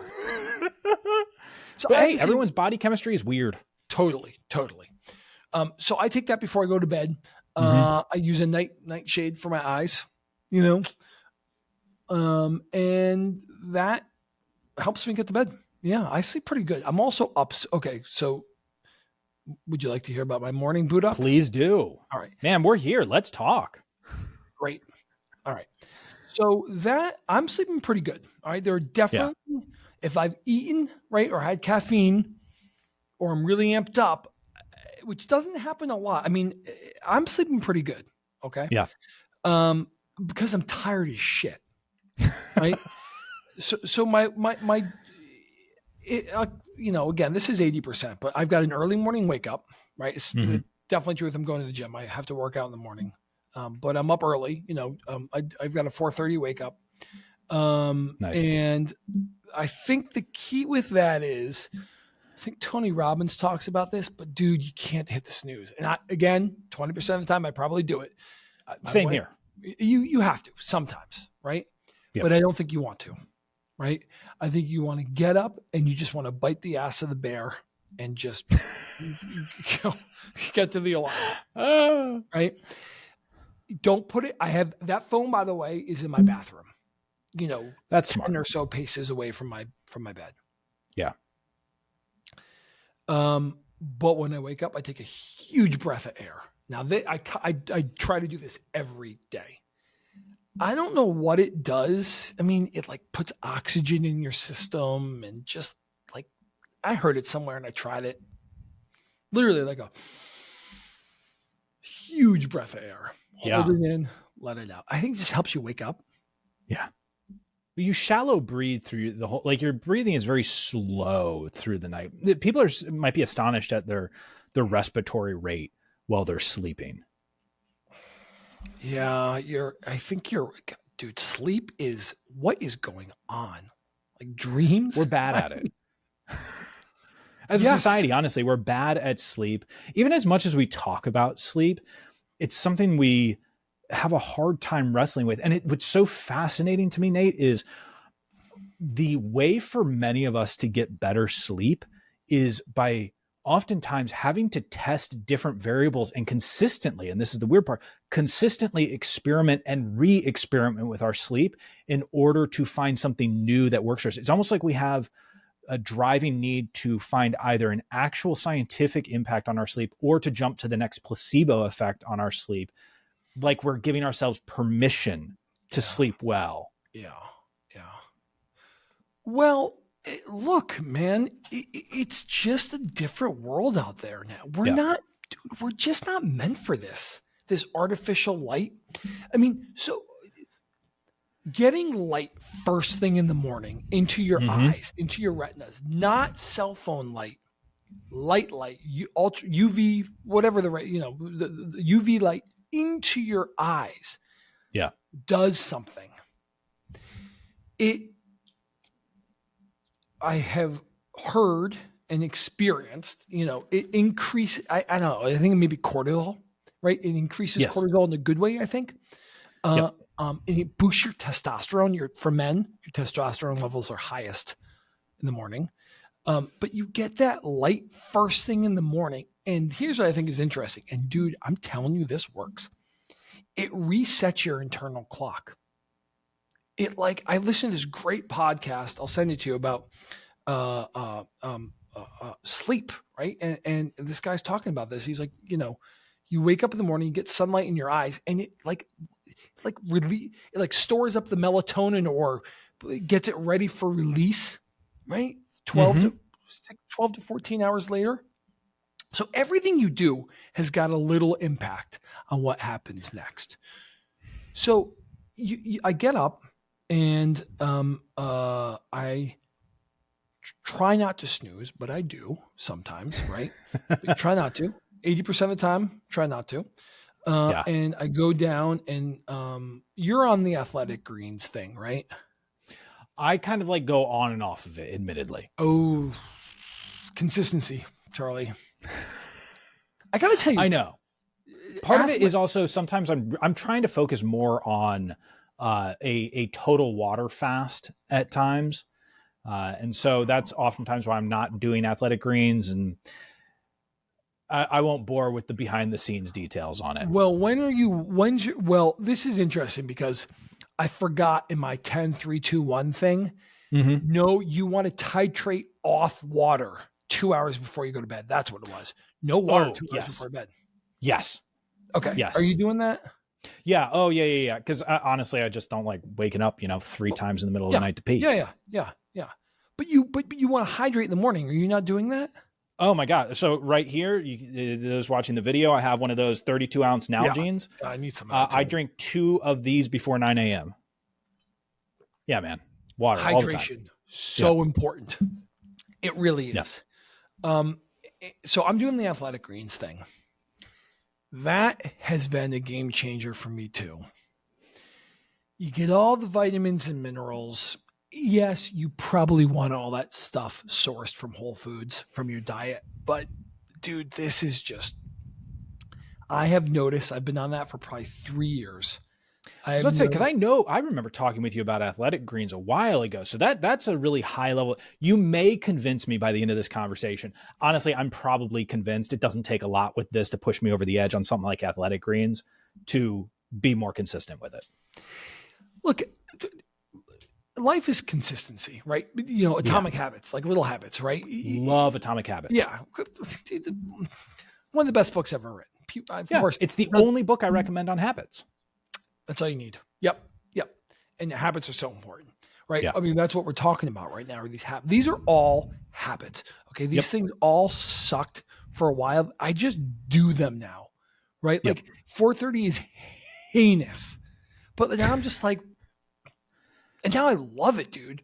S2: So
S1: but hey, everyone's body chemistry is weird.
S2: Totally. So I take that before I go to bed. I use a nightshade for my eyes, and that helps me get to bed. Yeah, I sleep pretty good. I'm also up. Okay, so would you like to hear about my morning boot up?
S1: Please do.
S2: All right.
S1: Man, we're here. Let's talk.
S2: Great. All right. So that I'm sleeping pretty good. All right. There are definitely, if I've eaten, right, or had caffeine, or I'm really amped up, which doesn't happen a lot. I mean, I'm sleeping pretty good. Okay.
S1: Yeah.
S2: Because I'm tired as shit. Right. So my again, this is 80%, but I've got an early morning wake up, right? It's definitely true if I'm going to the gym. I have to work out in the morning. But I'm up early, I've got a 4:30 wake up. Nice. And I think the key with that is, I think Tony Robbins talks about this, but dude, you can't hit the snooze. And again, 20% of the time I probably do it.
S1: Same here.
S2: You have to sometimes, right? Yep. But I don't think you want to, right? I think you want to get up and you just want to bite the ass of the bear and just get to the alarm, right? Don't put it. I have that phone, by the way, is in my bathroom.
S1: That's
S2: 10
S1: smart.
S2: or so paces away from my bed.
S1: Yeah.
S2: But when I wake up, I take a huge breath of air. Now, I try to do this every day. I don't know what it does. I mean, it like puts oxygen in your system and just like, I heard it somewhere and I tried it. Literally like a huge breath of air. Hold it in, let it out. I think it just helps you wake up.
S1: Yeah. You shallow breathe through the whole, like your breathing is very slow through the night. People might be astonished at their respiratory rate while they're sleeping.
S2: Yeah, dude, sleep is, what is going on? Like dreams?
S1: We're bad at it. As a society, honestly, we're bad at sleep. Even as much as we talk about sleep, it's something we have a hard time wrestling with. And what's so fascinating to me, Nate, is the way for many of us to get better sleep is by oftentimes having to test different variables and consistently, and this is the weird part, consistently experiment and re-experiment with our sleep in order to find something new that works for us. It's almost like we have a driving need to find either an actual scientific impact on our sleep or to jump to the next placebo effect on our sleep. Like we're giving ourselves permission to sleep well.
S2: Yeah. Well, look, man, it's just a different world out there now. We're just not meant for this artificial light. I mean, so getting light first thing in the morning into your eyes, into your retinas, not cell phone light, ultra UV, whatever the UV light into your eyes, does something. I have heard and experienced, it increases, I don't know, I think maybe cortisol, right? It increases cortisol in a good way, I think. And it boosts your testosterone. For men, your testosterone levels are highest in the morning. But you get that light first thing in the morning. And here's what I think is interesting. And dude, I'm telling you, this works. It resets your internal clock. I listened to this great podcast. I'll send it to you about sleep, right? And this guy's talking about this. He's like, you wake up in the morning, you get sunlight in your eyes, and it stores up the melatonin or gets it ready for release, right? 12 to 14 hours later. So everything you do has got a little impact on what happens next. So I get up and I try not to snooze, but I do sometimes, right? Try not to. 80% of the time, try not to. And I go down and you're on the athletic greens thing, right?
S1: I kind of like go on and off of it, admittedly.
S2: Oh, consistency, Charlie. I got to tell you.
S1: I know. Part of it is also sometimes I'm trying to focus more on a total water fast at times. And so that's oftentimes why I'm not doing athletic greens, and I won't bore with the behind the scenes details on it.
S2: Well, this is interesting because I forgot in my 10-3-2-1 thing. No, you want to titrate off water 2 hours before you go to bed. That's what it was. No water 2 hours before bed.
S1: Yes.
S2: Okay.
S1: Yes.
S2: Are you doing that?
S1: Yeah. Oh, yeah. Because honestly, I just don't like waking up, 3 times in the middle of the night to pee.
S2: Yeah. But you want to hydrate in the morning. Are you not doing that?
S1: Oh my God. So right here, those watching the video, I have one of those 32-ounce Nalgene's.
S2: Yeah, I need some.
S1: I drink 2 of these before 9 a.m. Yeah, man. Water.
S2: Hydration.
S1: All the time.
S2: So important. It really is.
S1: Yes.
S2: So I'm doing the athletic greens thing. That has been a game changer for me too. You get all the vitamins and minerals. Yes, you probably want all that stuff sourced from Whole Foods, from your diet. But dude, this is just, I have noticed, I've been on that for probably 3 years.
S1: I was about to say, because I remember talking with you about athletic greens a while ago. So that's a really high level. You may convince me by the end of this conversation. Honestly, I'm probably convinced it doesn't take a lot with this to push me over the edge on something like athletic greens to be more consistent with it.
S2: Look, life is consistency, right? Atomic habits, like little habits, right?
S1: Love Atomic Habits.
S2: Yeah. One of the best books ever written. Of
S1: Yeah.
S2: course,
S1: It's the only book I recommend on habits.
S2: that's all you need. Yep. And habits are so important, right?
S1: Yeah.
S2: I mean, that's what we're talking about right now. Are these are all habits. Okay. These things all sucked for a while. I just do them now, right?
S1: Yep.
S2: Like 4:30 is heinous, but now I'm just like, and now I love it, dude.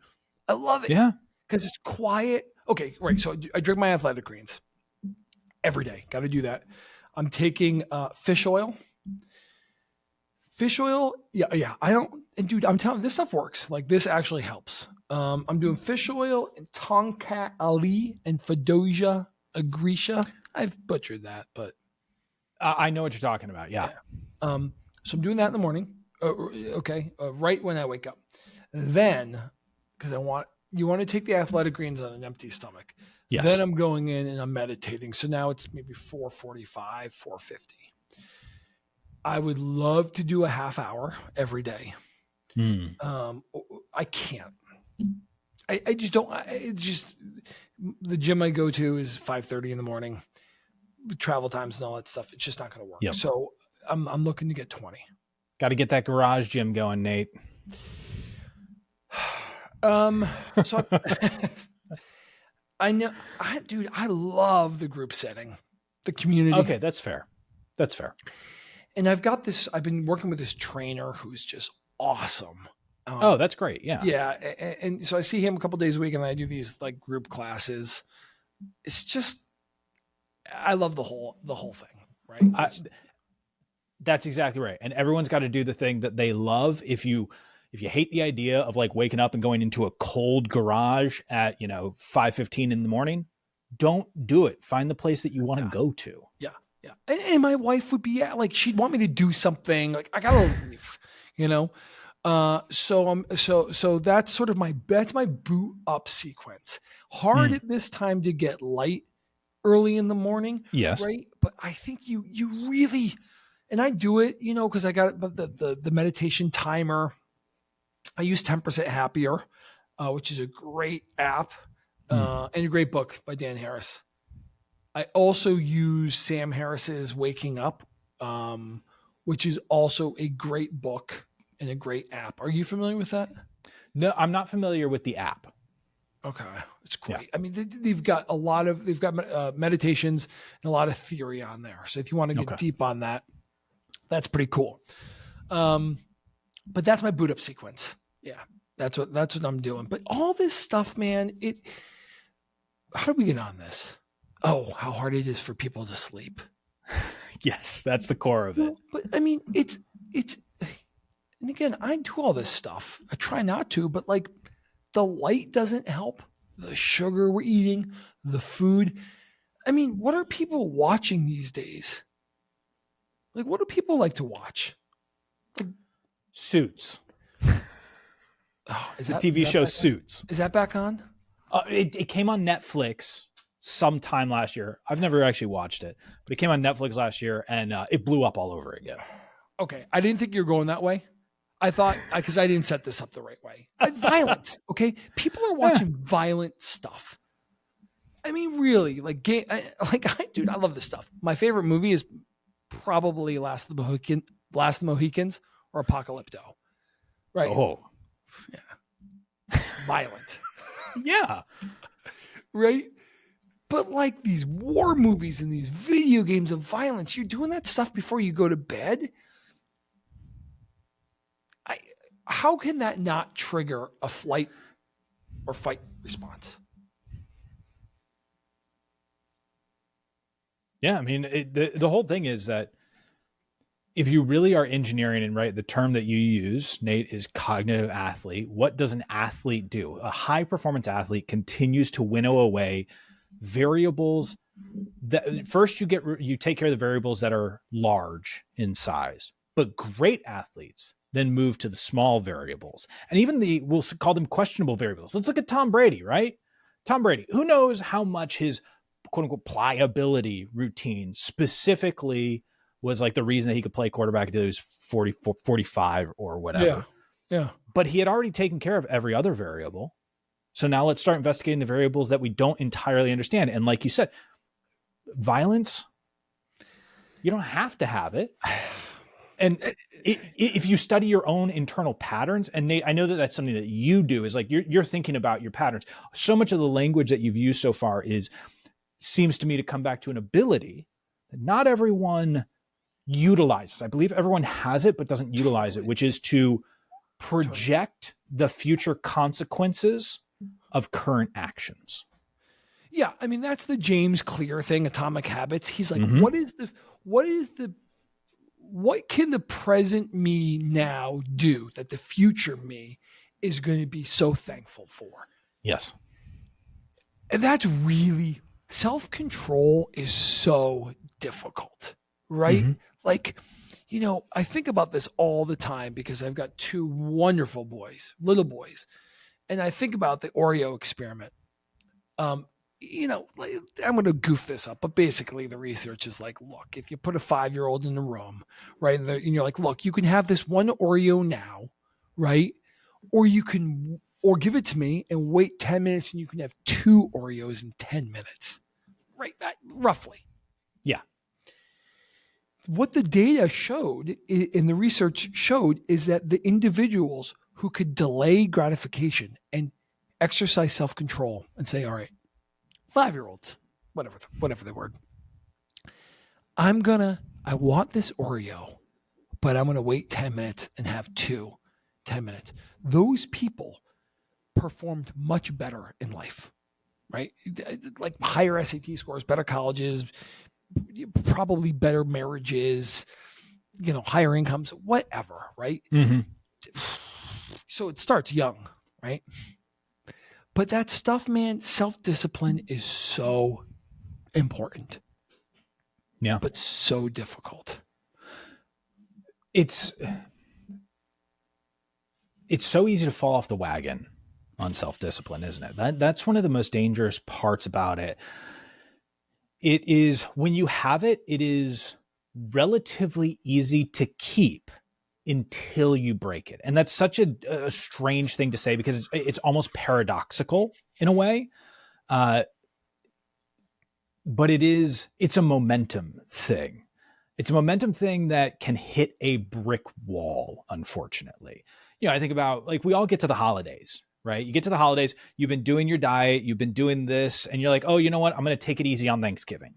S2: I love it.
S1: Yeah.
S2: Because it's quiet. Okay, right. So I drink my athletic greens every day. Got to do that. I'm taking fish oil. Fish oil, yeah. I don't, and dude, I'm telling you, this stuff works. Like this actually helps. I'm doing fish oil and Tonkat Ali and Fedosia Agrisha. I've butchered that, but
S1: I know what you're talking about. Yeah.
S2: so I'm doing that in the morning. Right when I wake up. Then, because you want to take the athletic greens on an empty stomach.
S1: Yes.
S2: Then I'm going in and I'm meditating. So now it's maybe 4:45, 4:50. I would love to do a half hour every day. I can't. I just don't. It's just the gym I go to is 5:30 in the morning. Travel times and all that stuff. It's just not going to work.
S1: Yep.
S2: So I'm looking to get 20.
S1: Got to get that garage gym going, Nate.
S2: So I know, dude, I love the group setting, the community.
S1: Okay, that's fair. That's fair.
S2: And I've been working with this trainer who's just awesome.
S1: Oh, that's great. Yeah.
S2: Yeah. And so I see him a couple days a week and I do these like group classes. It's just, I love the whole thing. Right.
S1: That's exactly right. And everyone's got to do the thing that they love. If you hate the idea of like waking up and going into a cold garage at, 5:15 in the morning, don't do it. Find the place that you want to go to.
S2: Yeah. Yeah. And my wife would be like, she'd want me to do something like I gotta leave, so that's sort of that's my boot up sequence. Hard at this time to get light early in the morning.
S1: Yes.
S2: Right. But I think you really, and I do it, cause I got the meditation timer. I use 10% Happier, which is a great app and a great book by Dan Harris. I also use Sam Harris's Waking Up, which is also a great book and a great app. Are you familiar with that?
S1: No, I'm not familiar with the app.
S2: Okay. It's great. Yeah. I mean, they've got meditations and a lot of theory on there. So if you want to get deep on that, that's pretty cool. But that's my boot up sequence. Yeah, that's what I'm doing. But all this stuff, man, how do we get on this? Oh, how hard it is for people to sleep.
S1: Yes, that's the core of it.
S2: But I mean, it's, and again, I do all this stuff. I try not to, but like the light doesn't help. The sugar we're eating, the food. I mean, what are people watching these days? Like, what do people like to watch?
S1: Suits.
S2: Oh,
S1: the TV show Suits.
S2: Is that back on?
S1: It came on Netflix sometime last year. I've never actually watched it, but it came on Netflix last year and it blew up all over again.
S2: Okay. I didn't think you were going that way. I thought, because I didn't set this up the right way. Violence. Okay. People are watching violent stuff. I mean, really, like, dude, I love this stuff. My favorite movie is probably Last of the Mohicans or Apocalypto. Right.
S1: Oh.
S2: Yeah. Violent.
S1: Yeah.
S2: Right. But like these war movies and these video games of violence, you're doing that stuff before you go to bed. How can that not trigger a flight or fight response?
S1: Yeah. I mean, the whole thing is that if you really are engineering and right, the term that you use, Nate, is cognitive athlete. What does an athlete do? A high performance athlete continues to winnow away variables that first you take care of the variables that are large in size, but great athletes then move to the small variables. And even we'll call them questionable variables. Let's look at Tom Brady, right? Tom Brady, who knows how much his quote unquote pliability routine specifically was like the reason that he could play quarterback until he was 40, 45 or whatever.
S2: Yeah.
S1: But he had already taken care of every other variable. So now let's start investigating the variables that we don't entirely understand. And like you said, violence, You don't have to have it. And if you study your own internal patterns, and Nate, I know that that's something that you do, is like you're thinking about your patterns. So much of the language that you've used so far seems to me to come back to an ability that not everyone utilizes. I believe everyone has it, but doesn't utilize it, which is to project the future consequences of current actions.
S2: Yeah, I mean that's the James Clear thing, Atomic Habits. He's like,
S1: Mhm.
S2: what can the present me now do that the future me is going to be so thankful for?
S1: Yes.
S2: And that's really, self-control is so difficult, right?
S1: Mhm.
S2: Like, I think about this all the time because I've got two wonderful boys, little boys, and I think about the Oreo experiment. Um, like, I'm going to goof this up, but basically the research is like, look, if you put a 5-year-old in the room, right, and you're like, look, you can have this one Oreo now, right, or give it to me and wait 10 minutes and you can have 2 Oreos in 10 minutes, right? That, roughly.
S1: Yeah.
S2: What the data showed and the research showed is that the individuals who could delay gratification and exercise self-control and say, all right, 5-year-olds, whatever the word, I want this Oreo, but I'm going to wait 10 minutes and have 10 minutes. Those people performed much better in life, right? Like higher SAT scores, better colleges, probably better marriages, higher incomes, whatever, right?
S1: Mm-hmm.
S2: So it starts young, right? But that stuff, man, self-discipline is so important.
S1: Yeah.
S2: But so difficult.
S1: It's so easy to fall off the wagon on self-discipline, isn't it? That's one of the most dangerous parts about it. It is, when you have it, it is relatively easy to keep until you break it. And that's such a strange thing to say because it's almost paradoxical in a way. But it's a momentum thing. It's a momentum thing that can hit a brick wall, unfortunately. I think about, like, we all get to the holidays, right? You get to the holidays, you've been doing your diet, you've been doing this, and you're like, oh, you know what? I'm going to take it easy on Thanksgiving.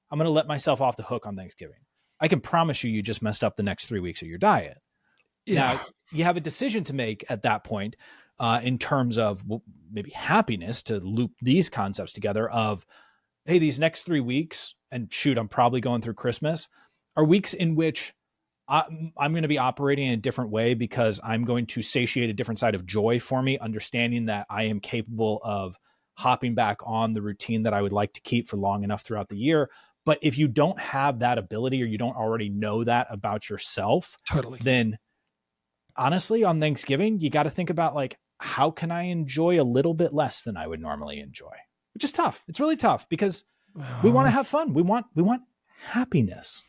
S1: I'm going to let myself off the hook on Thanksgiving. I can promise you just messed up the next 3 weeks of your diet.
S2: Yeah.
S1: Now, you have a decision to make at that point in terms of maybe happiness, to loop these concepts together of, hey, these next 3 weeks, and shoot, I'm probably going through Christmas, are weeks in which I'm going to be operating in a different way because I'm going to satiate a different side of joy for me, understanding that I am capable of hopping back on the routine that I would like to keep for long enough throughout the year. But if you don't have that ability, or you don't already know that about yourself,
S2: Totally.
S1: then honestly, on Thanksgiving, you got to think about, like, how can I enjoy a little bit less than I would normally enjoy? Which is tough. It's really tough because we want to have fun. We want happiness.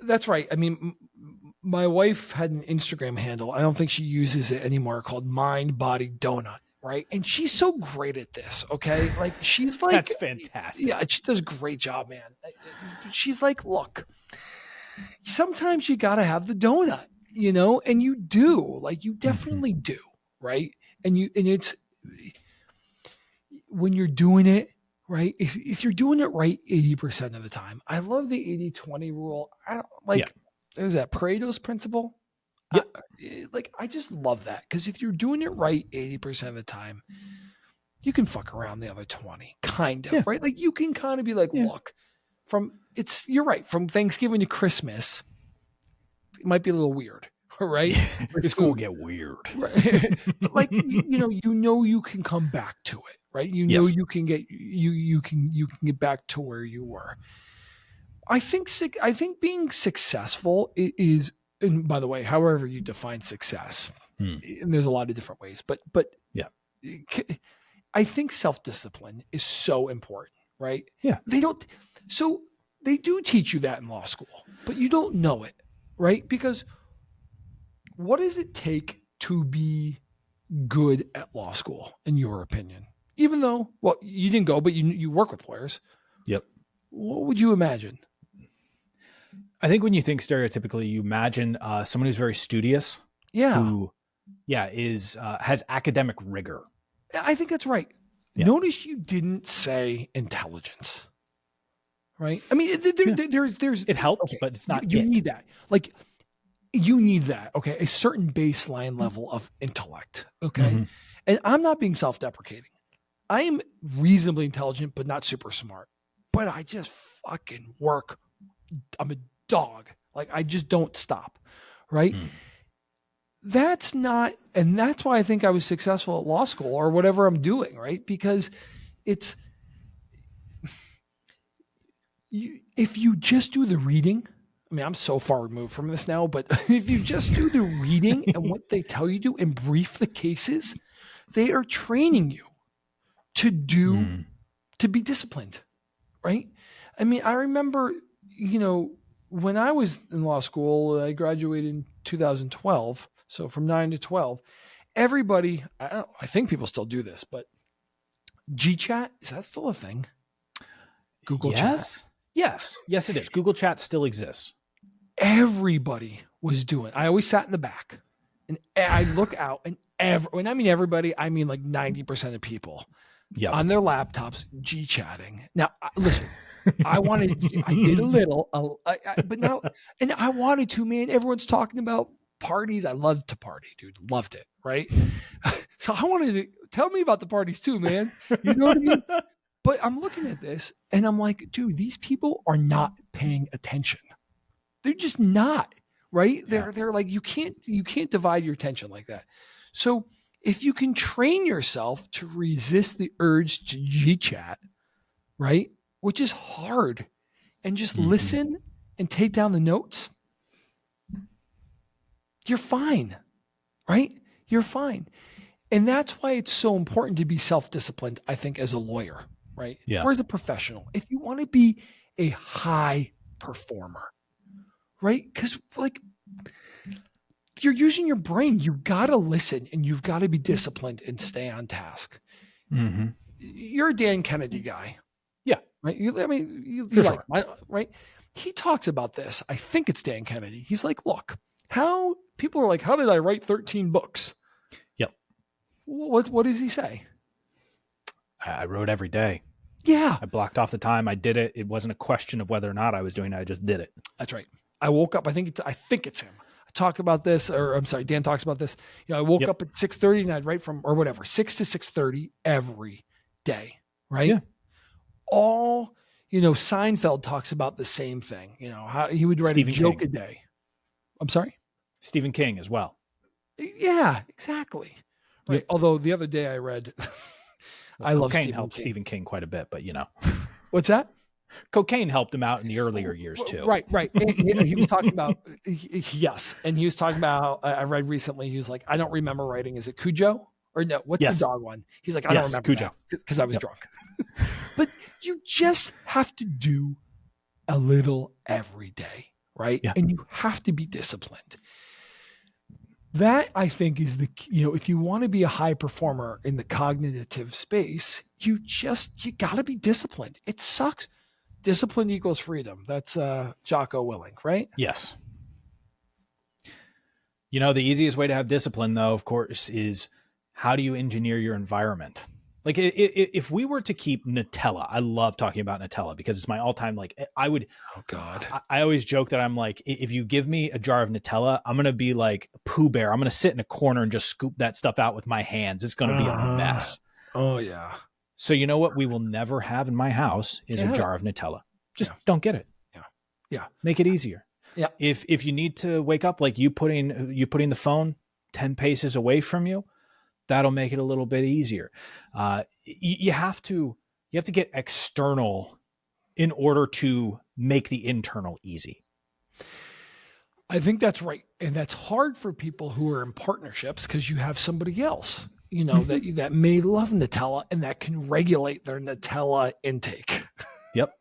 S2: That's right. I mean, my wife had an Instagram handle. I don't think she uses it anymore, called Mind Body Donut. Right. And she's so great at this. Okay. Like, she's like,
S1: That's fantastic.
S2: Yeah, she does a great job, man. She's like, look, sometimes you got to have the donut, and you do. Like, you definitely do. Right. And it's, when you're doing it right, if you're doing it right 80% of the time. I love the 80-20 rule. I don't like, there's that Pareto's principle.
S1: Yep.
S2: I just love that, because if you're doing it right 80% of the time, you can fuck around the other 20, kind of, right? Like, you can kind of be like, look, you're right, from Thanksgiving to Christmas, it might be a little weird, right?
S1: It's cool to get weird.
S2: Right. But, like, you can come back to it, right? You can get back to where you were. I think being successful is, and by the way, however you define success, and there's a lot of different ways, but
S1: yeah,
S2: I think self-discipline is so important, right?
S1: Yeah.
S2: They do teach you that in law school, but you don't know it, right? Because what does it take to be good at law school, in your opinion? Even though, well, you didn't go, but you work with lawyers.
S1: Yep.
S2: What would you imagine?
S1: I think when you think stereotypically, you imagine someone who's very studious,
S2: Yeah,
S1: who, is has academic rigor.
S2: I think that's right.
S1: Yeah.
S2: Notice you didn't say intelligence, right? I mean,
S1: Yeah.
S2: there's
S1: It helps,
S2: okay.
S1: but it's
S2: You,
S1: not
S2: you
S1: it.
S2: need that, like you need that. Okay, a certain baseline level of intellect. Okay,
S1: Mm-hmm.
S2: and I'm not being self-deprecating. I am reasonably intelligent, but not super smart. But I just fucking work. I'm a dog. Like I just don't stop, right?
S1: Mm.
S2: That's not, and that's why I think I was successful at law school or whatever I'm doing, right? Because it's if you just do the reading. I mean, I'm so far removed from this now, but if you just do the reading and what they tell you to and brief the cases, they are training you to do
S1: Mm.
S2: to be disciplined, right? I mean, I remember, when I was in law school, I graduated in 2012. So from 9 to 12, everybody, I think people still do this, but GChat, is that still a thing? Google Chat.
S1: Yes, it is. Google Chat still exists.
S2: Everybody was doing. I always sat in the back and I look out and when I mean everybody, I mean like 90% of people
S1: Yep.
S2: on their laptops G-chatting. Now, listen, I did a little, but now, and I wanted to, man. Everyone's talking about parties. I loved to party, dude. Loved it, right? So I wanted to tell me about the parties too, man. You know what I mean? But I'm looking at this and I'm like, dude, these people are not paying attention. They're just not, right?
S1: Yeah.
S2: They're like, you can't divide your attention like that. So if you can train yourself to resist the urge to G-chat, right? Which is hard, and just
S1: Mhm.
S2: listen and take down the notes, you're fine, right? You're fine. And that's why it's so important to be self-disciplined, I think, as a lawyer, right?
S1: Yeah.
S2: Or as a professional. If you want to be a high performer, right? Because like you're using your brain. You've got to listen and you've got to be disciplined and stay on task.
S1: Mm-hmm.
S2: You're a Dan Kennedy guy.
S1: Yeah.
S2: Right. You
S1: For
S2: like,
S1: sure.
S2: right? He talks about this. I think it's Dan Kennedy. He's like, look, how people are like, how did I write 13 books?
S1: Yep.
S2: What does he say?
S1: I wrote every day.
S2: Yeah.
S1: I blocked off the time. I did it. It wasn't a question of whether or not I was doing it. I just did it.
S2: That's right. I woke up. I think it's him. I talk about this, or I'm sorry, Dan talks about this. I woke up at 6:30 and I'd write from, or whatever, 6 to 6:30 every day. Right.
S1: Yeah.
S2: All, Seinfeld talks about the same thing. How he would write
S1: Stephen
S2: a joke
S1: King.
S2: a day. I'm sorry.
S1: Stephen King as well.
S2: Yeah, exactly. Right.
S1: Yep.
S2: Although the other day I read, I love
S1: cocaine helped Stephen King quite a bit, but
S2: What's that?
S1: Cocaine helped him out in the earlier years too.
S2: Right. And he was talking about, yes. And he was talking about, I read recently, he was like, I don't remember writing. Is it Cujo? Or no, what's the dog one? He's like, I don't remember
S1: Cujo.
S2: because I was drunk. But you just have to do a little every day, right?
S1: Yeah.
S2: And you have to be disciplined. That, I think, is if you want to be a high performer in the cognitive space, you got to be disciplined. It sucks. Discipline equals freedom. That's Jocko Willink, right?
S1: Yes. The easiest way to have discipline, though, of course, is how do you engineer your environment? Like if we were to keep Nutella, I love talking about Nutella because it's my all-time, I would,
S2: oh God,
S1: I always joke that I'm like, if you give me a jar of Nutella, I'm going to be like Pooh Bear. I'm going to sit in a corner and just scoop that stuff out with my hands. It's going to be a mess.
S2: Oh yeah.
S1: So you know what we will never have in my house is a jar of Nutella. Just don't get it.
S2: Yeah.
S1: Make it easier.
S2: Yeah.
S1: If you need to wake up, like you putting the phone 10 paces away from you, that'll make it a little bit easier. You have to get external in order to make the internal easy.
S2: I think that's right. And that's hard for people who are in partnerships because you have somebody else, that may love Nutella and that can regulate their Nutella intake.
S1: Yep.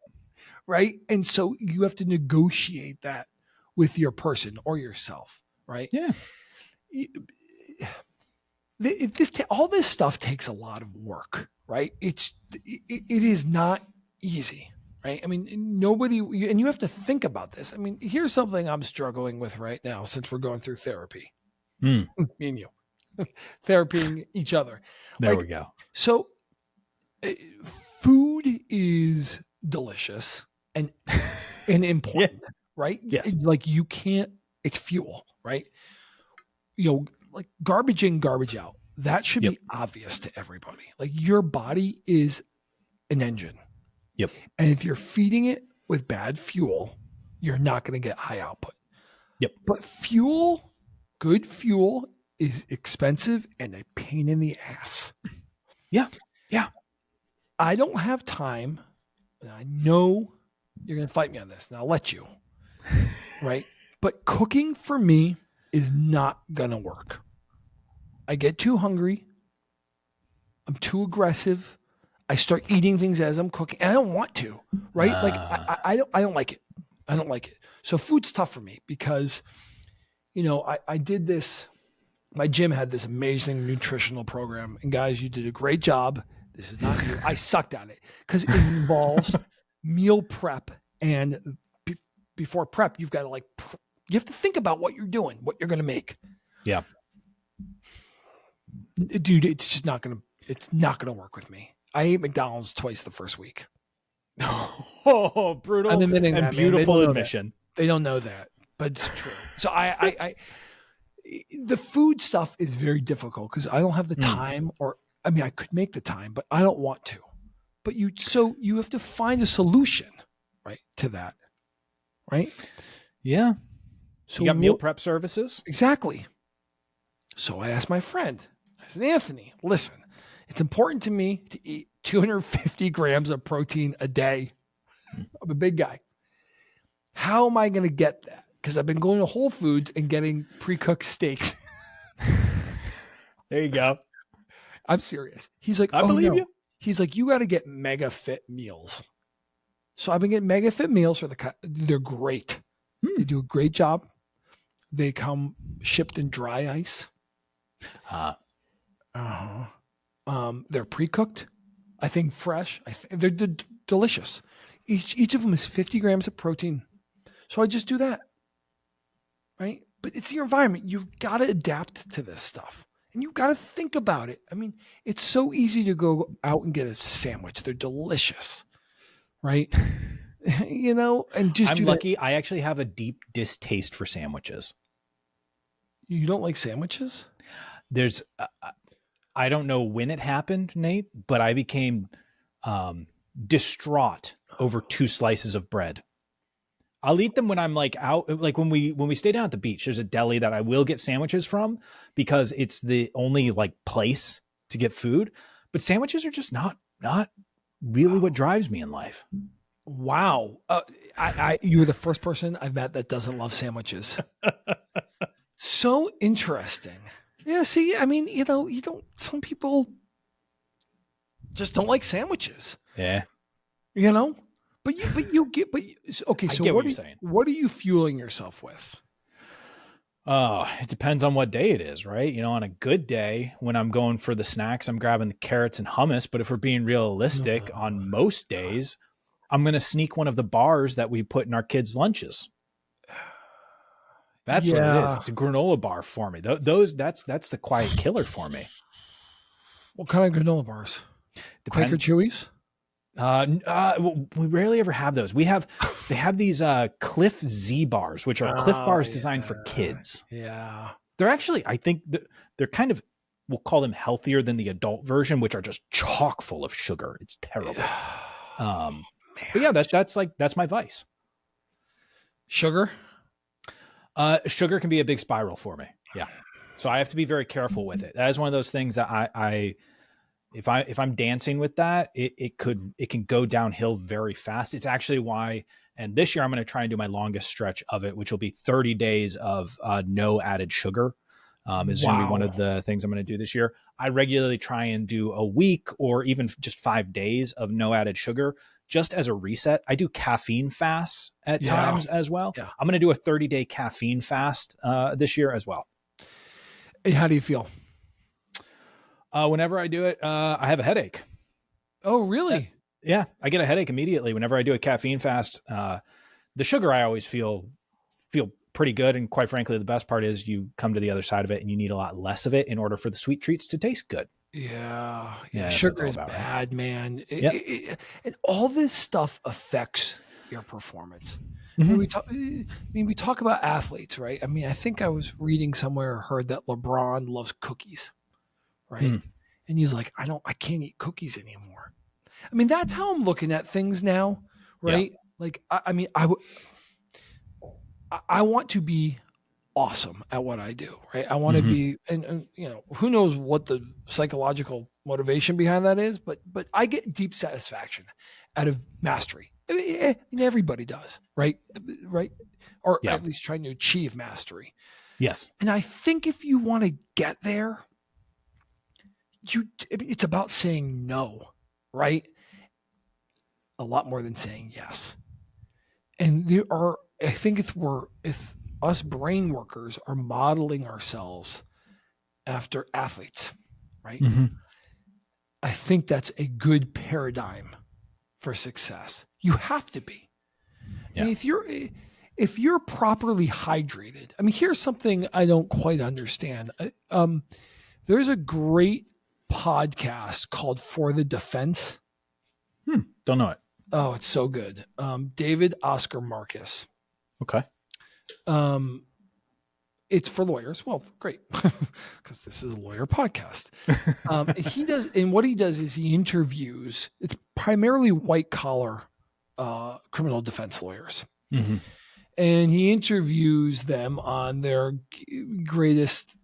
S2: Right. And so you have to negotiate that with your person or yourself. Right.
S1: Yeah.
S2: All this stuff takes a lot of work, right? It is not easy. right? I mean, nobody, and you have to think about this. I mean, here's something I'm struggling with right now since we're going through therapy,
S1: Mm,
S2: me and you, therapying each other.
S1: there
S2: Like,
S1: we go.
S2: so food is delicious and important, right?
S1: Yes.
S2: Like you can't, it's fuel, right? Like garbage in, garbage out. That should
S1: Yep.
S2: be obvious to everybody. Like your body is an engine.
S1: Yep.
S2: And if you're feeding it with bad fuel, you're not going to get high output.
S1: Yep.
S2: But good fuel is expensive and a pain in the ass.
S1: Yeah. Yeah.
S2: I don't have time. And I know you're going to fight me on this, and I'll let you. Right? But cooking for me is not going to work. I get too hungry. I'm too aggressive. I start eating things as I'm cooking, and I don't want to, right? Like I don't like it. I don't like it. So food's tough for me because, I did this. My gym had this amazing nutritional program, and guys, you did a great job. This is not you. I sucked at it because it involves meal prep, and before prep, you've got to you have to think about what you're doing, what you're going to make.
S1: Yeah.
S2: Dude, it's just not going to work with me. I ate McDonald's twice the first week.
S1: Oh, brutal
S2: I'm admitting
S1: and
S2: that,
S1: beautiful admission.
S2: They don't know that, but it's true. So I the food stuff is very difficult because I don't have the time, I could make the time, but I don't want to. But you have to find a solution, right, to that, right?
S1: Yeah.
S2: So
S1: you got meal prep services?
S2: Exactly. So I asked my friend, I said, Anthony, listen, it's important to me to eat 250 grams of protein a day. I'm a big guy. How am I going to get that? Because I've been going to Whole Foods and getting pre-cooked steaks.
S1: There you go.
S2: I'm serious. He's like,
S1: I believe you.
S2: He's like, you got to get Mega Fit meals. So I've been getting Mega Fit meals they're great. They do a great job. They come shipped in dry ice. They're pre-cooked. I think fresh. They're delicious. Each of them is 50 grams of protein. So I just do that. Right? But it's your environment. You've got to adapt to this stuff. And you've got to think about it. I mean, it's so easy to go out and get a sandwich. They're delicious. Right? And just
S1: I'm lucky. I actually have a deep distaste for sandwiches.
S2: You don't like sandwiches?
S1: There's, I don't know when it happened, Nate, but I became distraught over 2 slices of bread. I'll eat them when I'm out, when we stay down at the beach, there's a deli that I will get sandwiches from because it's the only place to get food. But sandwiches are just not really what drives me in life.
S2: Wow. You were the first person I've met that doesn't love sandwiches. So interesting. Yeah. See, I mean, some people just don't like sandwiches.
S1: Yeah.
S2: Okay. So
S1: what you're saying.
S2: What are you fueling yourself with?
S1: Oh, it depends on what day it is, right? On a good day, when I'm going for the snacks, I'm grabbing the carrots and hummus. But if we're being realistic, on most days, I'm going to sneak one of the bars that we put in our kids' lunches. That's what it is. It's a granola bar for me. That's the quiet killer for me.
S2: What kind of granola bars?
S1: Depends.
S2: Quaker Chewies?
S1: We rarely ever have those. They have these Cliff Z bars, which are Cliff bars designed for kids.
S2: Yeah.
S1: They're actually, I think they're kind of, we'll call them healthier than the adult version, which are just chock full of sugar. It's terrible. But yeah, that's my vice.
S2: Sugar?
S1: Sugar can be a big spiral for me. Yeah. So I have to be very careful with it. That is one of those things that if I'm dancing with that, it can go downhill very fast. It's actually why, and this year I'm going to try and do my longest stretch of it, which will be 30 days of no added sugar. Is going to be one of the things I'm going to do this year. I regularly try and do a week or even just 5 days of no added sugar, just as a reset. I do caffeine fasts at times as well. Yeah. I'm going to do a 30-day caffeine fast this year as well.
S2: And how do you feel?
S1: Whenever I do it, I have a headache.
S2: Oh, really?
S1: Yeah, I get a headache immediately whenever I do a caffeine fast. The sugar, I always feel pretty good, and quite frankly, the best part is you come to the other side of it, and you need a lot less of it in order for the sweet treats to taste good.
S2: Yeah,
S1: Yeah, that's what it's
S2: sugar
S1: all
S2: is
S1: about, right?
S2: bad, man.
S1: Yep.
S2: And all this stuff affects your performance. I mean,
S1: Mhm.
S2: we talk about athletes, right? I mean, I think I was reading somewhere or heard that LeBron loves cookies, right?
S1: Mm.
S2: And he's like, I can't eat cookies anymore. I mean, that's how I'm looking at things now,
S1: Yeah.
S2: right? Like, I want to be awesome at what I do, right? I want to
S1: Mhm.
S2: be, and who knows what the psychological motivation behind that is, but I get deep satisfaction out of mastery. I mean, everybody does, right? Right, or
S1: Yeah.
S2: at least trying to achieve mastery.
S1: Yes.
S2: And I think if you want to get there, it's about saying no, right? A lot more than saying yes. And there are, I think if us brain workers are modeling ourselves after athletes, right?
S1: Mhm.
S2: I think that's a good paradigm for success. You have to be. I
S1: Yeah.
S2: mean, if you're properly hydrated, I mean, here's something I don't quite understand. There's a great podcast called For the Defense.
S1: Don't know it.
S2: Oh, it's so good. David Oscar Marcus.
S1: Okay.
S2: Um, it's for lawyers. Well, great, because this is a lawyer podcast. He does, and what he does is he interviews. It's primarily white collar criminal defense lawyers,
S1: Mhm.
S2: and he interviews them on their greatest,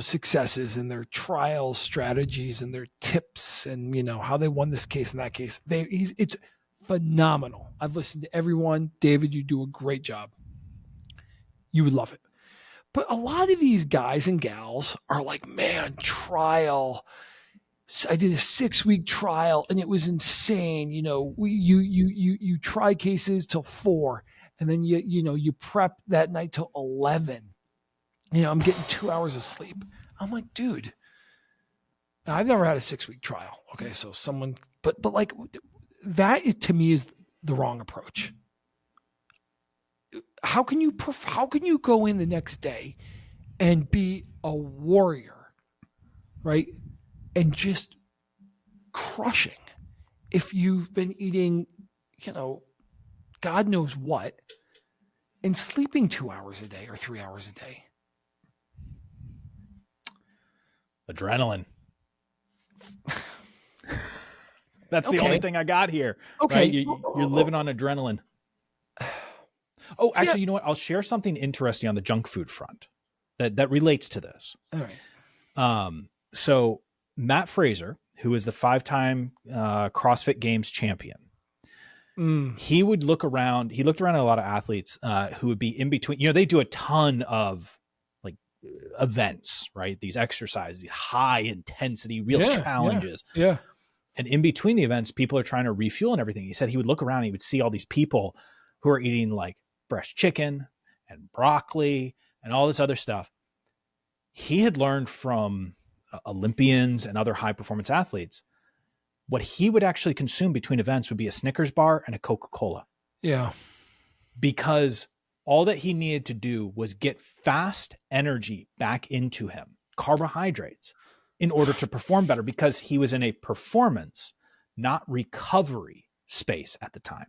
S2: successes and their trial strategies and their tips, and how they won this case and that case. It's phenomenal. I've listened to everyone. David, you do a great job. You would love it. But a lot of these guys and gals are like, man, trial. I did a 6-week trial and it was insane. You try cases till 4, and then you prep that night till 11. I'm getting 2 hours of sleep. I'm like, dude, I've never had a 6-week trial. Okay, so but like that to me is the wrong approach. How can you go in the next day and be a warrior, right? And just crushing if you've been eating, God knows what, and sleeping 2 hours a day or 3 hours a day.
S1: Adrenaline. That's the
S2: Okay.
S1: only thing I got here.
S2: Okay.
S1: Right? You're living on adrenaline. Oh,
S2: Yeah.
S1: actually, you know what? I'll share something interesting on the junk food front that relates to this.
S2: All right.
S1: So Matt Fraser, who is the 5-time CrossFit Games champion, he would look around. He looked around at a lot of athletes who would be in between. They do a ton of like events, right? These exercises, these high intensity, real challenges.
S2: Yeah.
S1: And in between the events, people are trying to refuel and everything. He said he would look around and he would see all these people who are eating like fresh chicken and broccoli and all this other stuff. He had learned from Olympians and other high performance athletes. What he would actually consume between events would be a Snickers bar and a Coca-Cola.
S2: Yeah.
S1: Because all that he needed to do was get fast energy back into him, carbohydrates, in order to perform better, because he was in a performance, not recovery space at the time.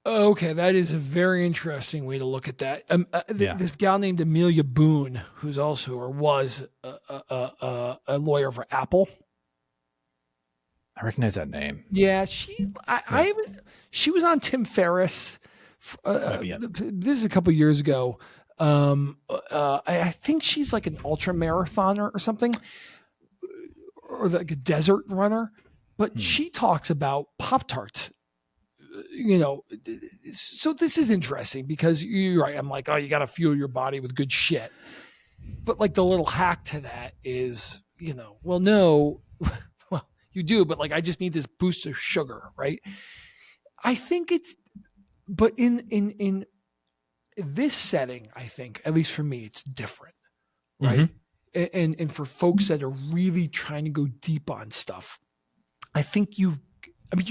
S2: Okay, that is a very interesting way to look at that. This gal named Amelia Boone, who's also or was a lawyer for Apple.
S1: I recognize that name.
S2: Yeah, she was on Tim Ferriss. This is a couple years ago. I think she's like an ultra marathoner or something, or like a desert runner. But she talks about Pop-Tarts. So this is interesting because you're right. I'm like, oh, you got to fuel your body with good shit. But like the little hack to that is, well, no, well, you do, but like I just need this boost of sugar, right? I think but in this setting, I think, at least for me, it's different, right? And for folks that are really trying to go deep on stuff, I think you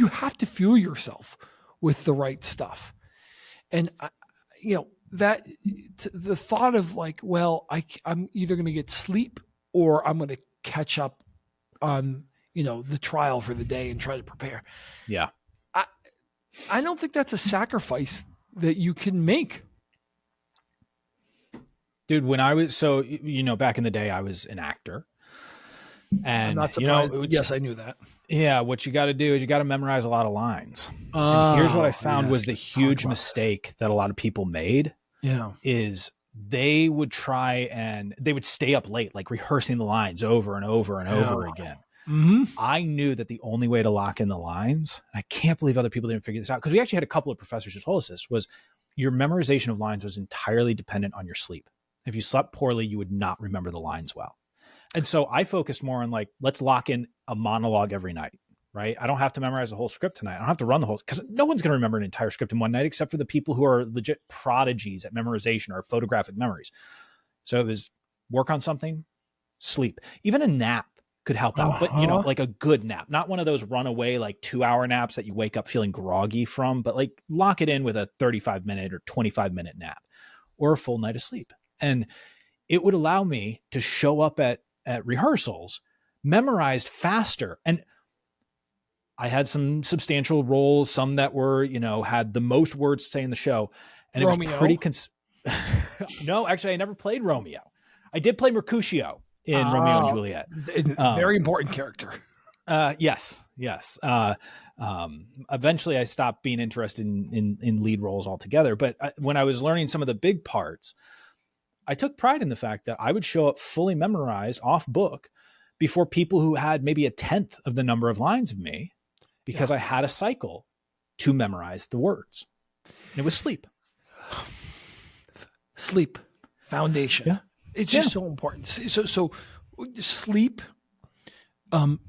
S2: have to fuel yourself with the right stuff. And that the thought of like, well, I'm either going to get sleep or I'm going to catch up on, the trial for the day and try to prepare.
S1: Yeah.
S2: I don't think that's a sacrifice that you can make.
S1: Dude, when I was, back in the day, I was an actor. And,
S2: I'm not surprised. Yes, I knew that.
S1: Yeah. What you got to do is you got to memorize a lot of lines. And here's what I found was the huge mistake that a lot of people made.
S2: Yeah.
S1: Is they would they would stay up late, like rehearsing the lines over and over and over again.
S2: Mm-hmm.
S1: I knew that the only way to lock in the lines, and I can't believe other people didn't figure this out, because we actually had a couple of professors who told us this, was your memorization of lines was entirely dependent on your sleep. If you slept poorly, you would not remember the lines well. And so I focused more on like, let's lock in a monologue every night, right? I don't have to memorize the whole script tonight. I don't have to run the whole, because no one's going to remember an entire script in one night, except for the people who are legit prodigies at memorization or photographic memories. So it was work on something, sleep, even a nap could help out, but like a good nap, not one of those runaway, like 2-hour naps that you wake up feeling groggy from, but like lock it in with a 35-minute or 25-minute nap or a full night of sleep. And it would allow me to show up at rehearsals memorized faster. And I had some substantial roles, some that were, had the most words to say in the show. And Romeo. It was pretty no, actually I never played Romeo. I did play Mercutio in Romeo and Juliet.
S2: Very important character.
S1: Yes. Eventually I stopped being interested in lead roles altogether. But when I was learning some of the big parts, I took pride in the fact that I would show up fully memorized off book before people who had maybe 1/10 of the number of lines of me, because I had a cycle to memorize the words. And it was sleep.
S2: Sleep, foundation. Yeah. It's just so important. So sleep,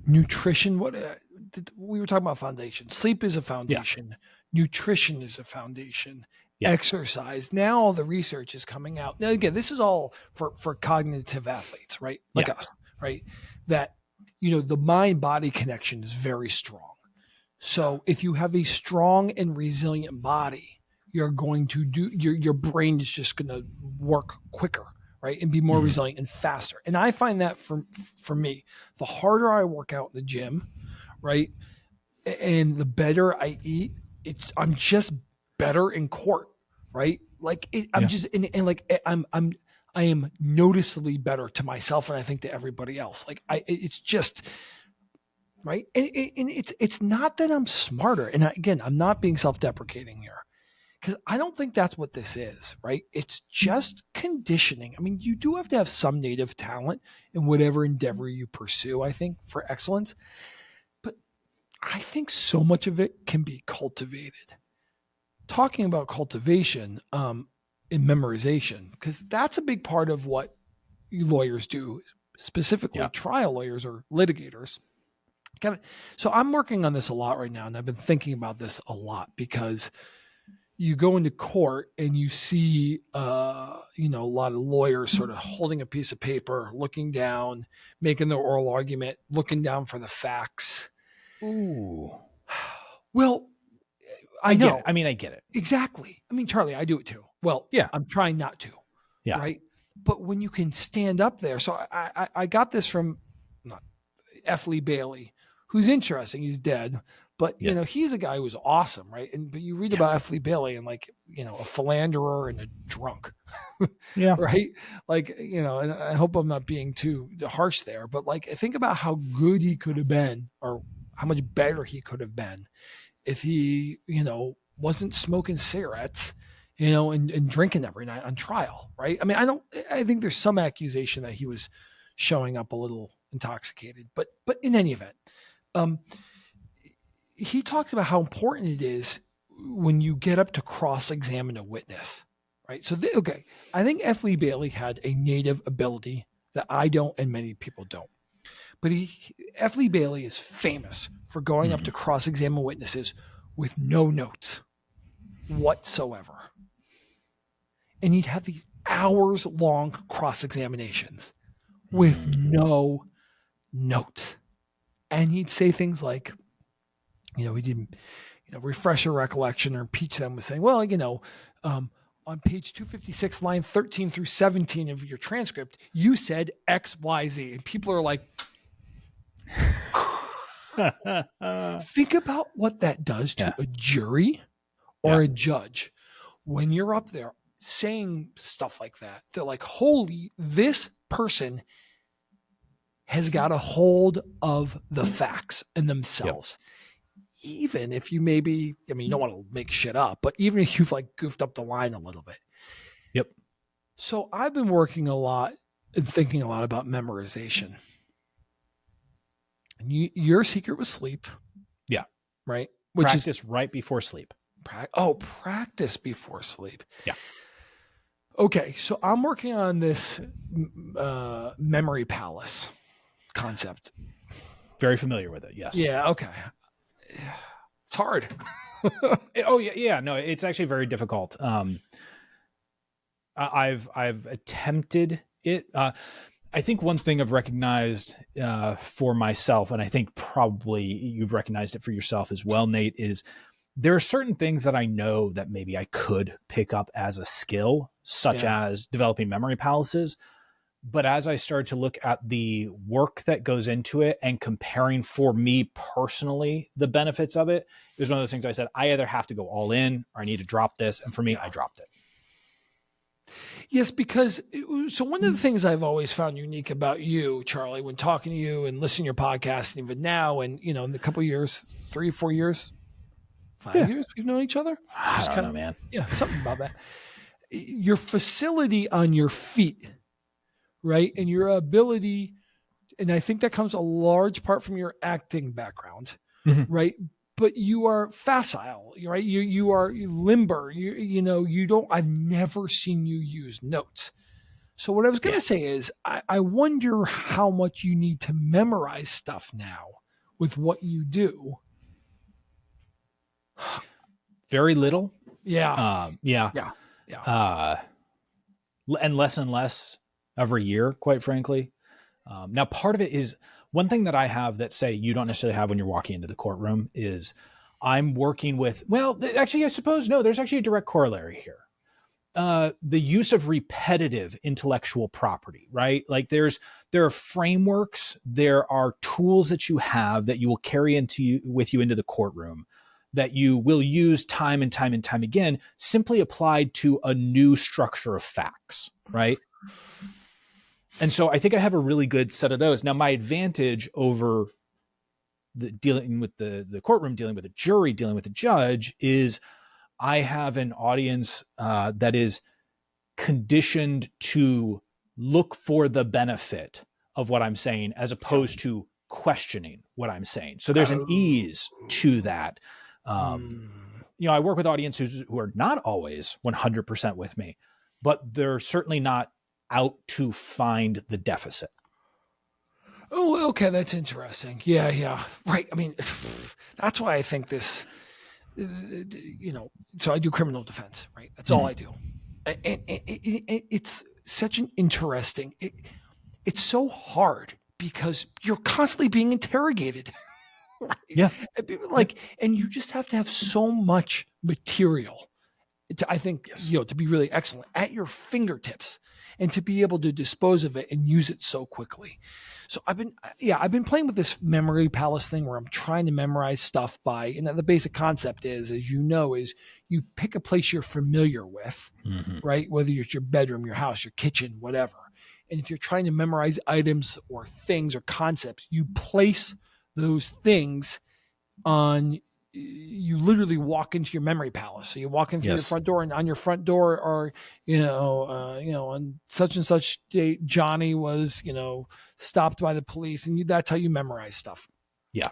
S2: nutrition. We were talking about foundation. Sleep is a foundation. Yeah. Nutrition is a foundation. Yeah. Exercise. Now all the research is coming out. Now again, this is all for cognitive athletes, right? Like us, right? That the mind-body connection is very strong. So if you have a strong and resilient body, you're going to your brain is just going to work quicker, right? And be more resilient and faster. And I find that for me, the harder I work out in the gym, right? And the better I eat, I'm just better in court, right? Like I'm just, and like I am noticeably better to myself, and I think to everybody else. Like it's just right. And it's not that I'm smarter. And again, I'm not being self-deprecating here, because I don't think that's what this is, right? It's just conditioning. I mean, you do have to have some native talent in whatever endeavor you pursue, I think, for excellence. But I think so much of it can be cultivated. Talking about cultivation in memorization, because that's a big part of what lawyers do, specifically trial lawyers or litigators. So I'm working on this a lot right now, and I've been thinking about this a lot, because you go into court and you see, a lot of lawyers sort of holding a piece of paper, looking down, making their oral argument, looking down for the facts.
S1: Ooh.
S2: Well, I know.
S1: I mean, I get it.
S2: Exactly. I mean, Charlie, I do it too. Well, yeah, I'm trying not to. Yeah. Right. But when you can stand up there, so I got this from F. Lee Bailey, who's interesting. He's dead, but he's a guy who was awesome, right? But you read about F. Lee Bailey and a philanderer and a drunk, right? And I hope I'm not being too harsh there, but think about how good he could have been, or how much better he could have been if he, wasn't smoking cigarettes, and drinking every night on trial, right? I mean, I think there's some accusation that he was showing up a little intoxicated, but in any event, he talks about how important it is when you get up to cross-examine a witness, right? So, I think F. Lee Bailey had a native ability that I don't, and many people don't. But F. Lee Bailey is famous for going up to cross-examine witnesses with no notes whatsoever. And he'd have these hours-long cross-examinations with no notes. And he'd say things like, we didn't, refresh a recollection or impeach them with saying, well, on page 256, line 13 through 17 of your transcript, you said X, Y, Z. And people are like, think about what that does to a jury or a judge when you're up there saying stuff like that. They're like, holy, this person has got a hold of the facts and themselves. Even if you maybe, you don't want to make shit up, but even if you've like goofed up the line a little bit.
S1: Yep.
S2: So I've been working a lot and thinking a lot about memorization. And your secret was sleep.
S1: Yeah.
S2: Right.
S1: Practice right before sleep.
S2: Practice before sleep.
S1: Yeah.
S2: Okay. So I'm working on this memory palace concept.
S1: Very familiar with it. Yes.
S2: Yeah. Okay. It's hard.
S1: Oh yeah. Yeah. No, it's actually very difficult. I've attempted it. I think one thing I've recognized for myself, and I think probably you've recognized it for yourself as well, Nate, is there are certain things that I know that maybe I could pick up as a skill, such as developing memory palaces. But as I started to look at the work that goes into it and comparing for me personally the benefits of it, it was one of those things I said, I either have to go all in or I need to drop this. And for me, I dropped it.
S2: Yes, because so one of the things I've always found unique about you, Charlie, when talking to you and listening to your podcast, and even now, and in a couple of years, 3 or 4 years, 5 years we've known each other.
S1: I don't know, man.
S2: Yeah, something about that. Your facility on your feet, right, and your ability, and I think that comes a large part from your acting background, right? But you are facile, right? You are limber. You don't. I've never seen you use notes. So what I was going to say is, I wonder how much you need to memorize stuff now with what you do.
S1: Very little.
S2: Yeah.
S1: And less every year, quite frankly. Now, part of it is one thing that I have that, say, you don't necessarily have when you're walking into the courtroom is I'm working with, well, actually, I suppose, no, there's actually a direct corollary here. The use of repetitive intellectual property, right? Like there are frameworks, there are tools that you have that you will carry with you into the courtroom that you will use time and time and time again, simply applied to a new structure of facts, right? And so I think I have a really good set of those. Now, my advantage over dealing with the courtroom, dealing with a jury, dealing with a judge is I have an audience that is conditioned to look for the benefit of what I'm saying as opposed to questioning what I'm saying. So there's an ease to that. I work with audiences who are not always 100% with me, but they're certainly not out to find the deficit.
S2: Oh, okay. That's interesting. Yeah. Right. I mean, that's why I think this, so I do criminal defense, right? That's all I do. And it's such an interesting, it's so hard because you're constantly being interrogated. Right?
S1: Yeah.
S2: And you just have to have so much material to, I think, to be really excellent at your fingertips and to be able to dispose of it and use it so quickly. So I've been playing with this memory palace thing where I'm trying to memorize stuff and the basic concept is, as you know, is you pick a place you're familiar with, right? Whether it's your bedroom, your house, your kitchen, whatever. And if you're trying to memorize items or things or concepts, you place those things you literally walk into your memory palace. So you walk in through your front door, and on your front door are, on such and such date, Johnny was, stopped by the police, and that's how you memorize stuff.
S1: Yeah.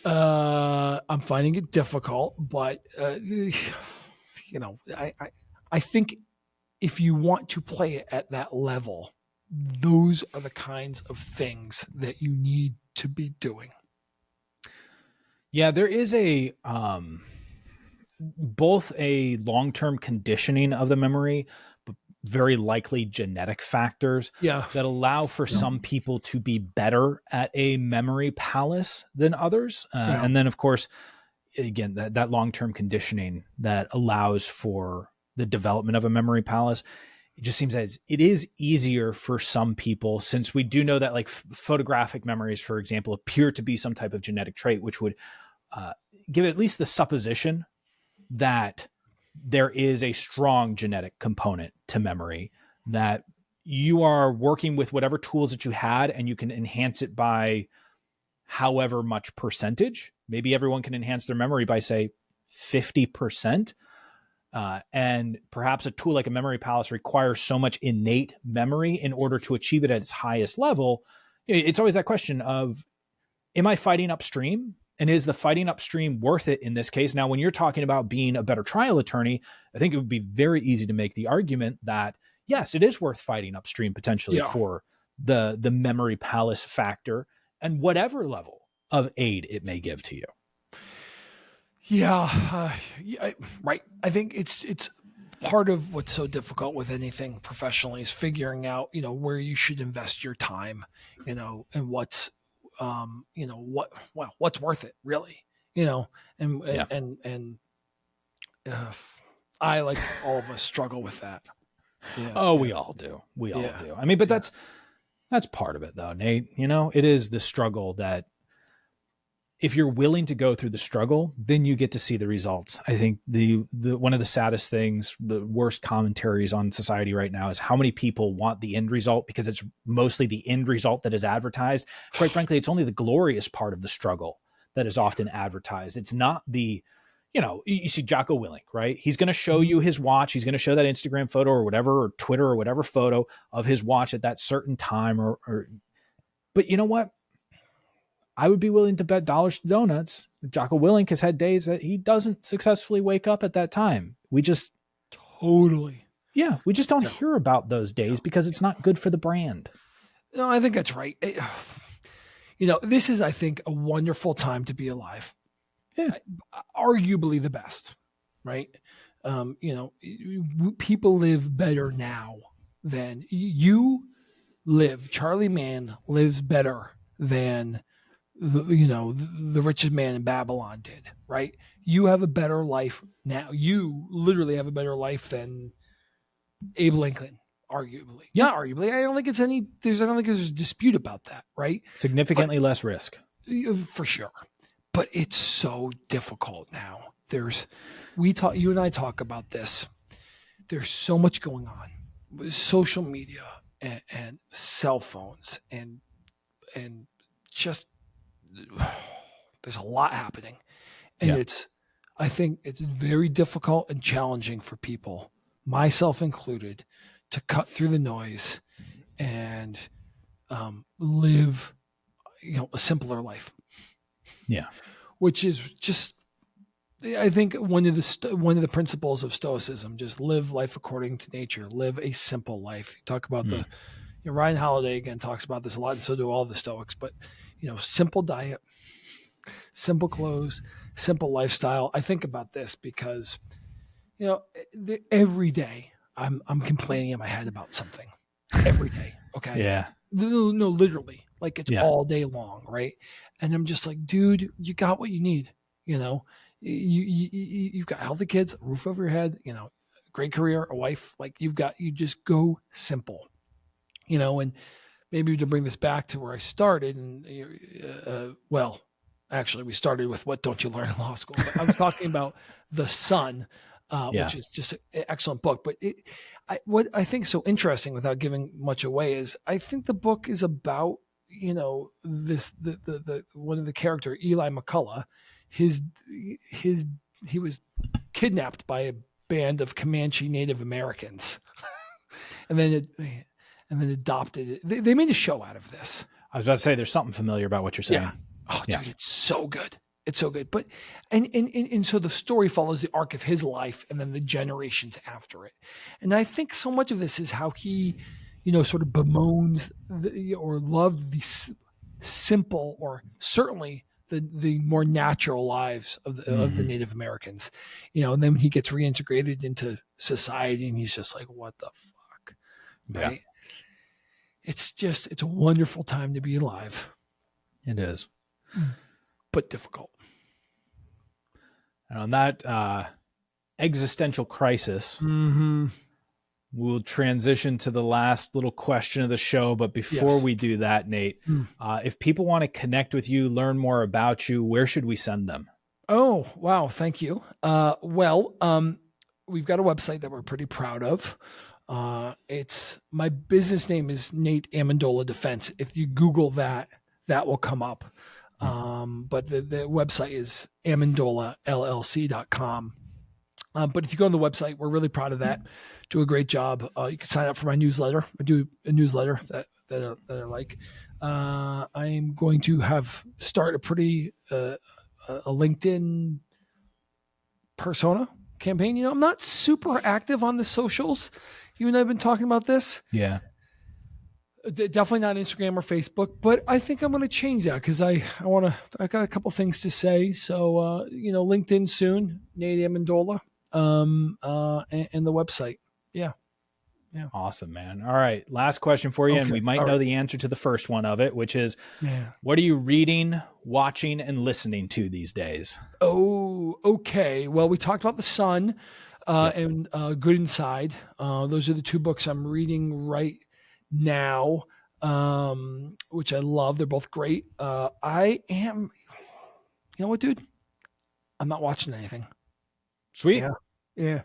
S2: I'm finding it difficult, but, I think if you want to play it at that level, those are the kinds of things that you need to be doing.
S1: Yeah, there is both a long-term conditioning of the memory, very likely genetic factors
S2: Yeah.
S1: that allow for some people to be better at a memory palace than others. And then, of course, again, that long-term conditioning that allows for the development of a memory palace. It just seems that it is easier for some people, since we do know that like photographic memories, for example, appear to be some type of genetic trait, which would give at least the supposition that there is a strong genetic component to memory, that you are working with whatever tools that you had and you can enhance it by however much percentage. Maybe everyone can enhance their memory by, say, 50%. And perhaps a tool like a memory palace requires so much innate memory in order to achieve it at its highest level. It's always that question of, am I fighting upstream? And is the fighting upstream worth it in this case? Now, when you're talking about being a better trial attorney, I think it would be very easy to make the argument that, yes, it is worth fighting upstream potentially for the memory palace factor and whatever level of aid it may give to you.
S2: Yeah, right. I think it's part of what's so difficult with anything professionally is figuring out, where you should invest your time, and what's, what's worth it really, and I, like all of us, struggle with that. Yeah,
S1: we all do. We all do. I mean, but that's part of it though, Nate. It is the struggle that, if you're willing to go through the struggle, then you get to see the results. I think the one of the saddest things, the worst commentaries on society right now, is how many people want the end result because it's mostly the end result that is advertised. Quite frankly, it's only the glorious part of the struggle that is often advertised. It's not the, you see Jocko Willink, right? He's going to show you his watch. He's going to show that Instagram photo or whatever, or Twitter or whatever photo of his watch at that certain time. But you know what? I would be willing to bet dollars to donuts. Jocko Willink has had days that he doesn't successfully wake up at that time. We just don't hear about those days because it's not good for the brand.
S2: No, I think that's right. This is, I think, a wonderful time to be alive. Yeah. Arguably the best, right? People live better now than you live. Charlie Mann lives better than the richest man in Babylon did, right? You have a better life now. You literally have a better life than Abe Lincoln, arguably. Yeah. Not arguably. I don't think there's a dispute about that, right?
S1: Significantly less risk.
S2: For sure. But it's so difficult now. You and I talk about this. There's so much going on with social media and cell phones and just, there's a lot happening, and I think it's very difficult and challenging for people, myself included, to cut through the noise and live, a simpler life.
S1: Yeah,
S2: which is just, I think, one of the principles of Stoicism: just live life according to nature, live a simple life. You talk about Ryan Holiday again talks about this a lot, and so do all the Stoics. But simple diet, simple clothes, simple lifestyle. I think about this because, every day I'm complaining in my head about something. Every day, okay?
S1: Yeah.
S2: No, literally, like it's all day long, right? And I'm just like, dude, you got what you need. You've got healthy kids, a roof over your head, great career, a wife. Like you just go simple, and maybe to bring this back to where I started, and actually we started with what don't you learn in law school? But I was talking about The Son, which is just an excellent book. But what I think is so interesting, without giving much away, is I think the book is about the one of the character, Eli McCullough. He was kidnapped by a band of Comanche Native Americans, and then adopted. They made a show out of this.
S1: I was about to say, there's something familiar about what you're saying.
S2: Yeah. Oh, dude, it's so good. It's so good. But and so the story follows the arc of his life and then the generations after it. And I think so much of this is how he, sort of bemoans or loved the simple, or certainly the more natural lives of the Native Americans. And then he gets reintegrated into society and he's just like, what the fuck?
S1: Yeah.
S2: right? It's a wonderful time to be alive,
S1: It is.
S2: but difficult.
S1: And on that existential crisis,
S2: Mm-hmm.
S1: we'll transition to the last little question of the show. But before we do that, Nate, if people want to connect with you, learn more about you, where should we send them?
S2: Oh, wow. Thank you. We've got a website that we're pretty proud of. It's my business name is Nate Amendola Defense. If you Google that, that will come up. But the website is amendolallc.com. But if you go on the website, we're really proud of that. Do a great job. You can sign up for my newsletter. I do a newsletter that I like. I'm going to start a pretty a LinkedIn persona campaign. I'm not super active on the socials. You and I have been talking about this.
S1: Yeah.
S2: Definitely not Instagram or Facebook, but I think I'm going to change that because I got a couple things to say. So, LinkedIn soon, Nate Amendola, and the website. Yeah.
S1: Awesome, man. All right. Last question for you.
S2: Okay.
S1: And we might know the answer to the first one of it, which is, what are you reading, watching, and listening to these days?
S2: Oh, okay. Well, we talked about The Sun and Good Inside. Those are the two books I'm reading right now, which I love. They're both great. I am, you know what, dude? I'm not watching anything.
S1: Sweet.
S2: Yeah.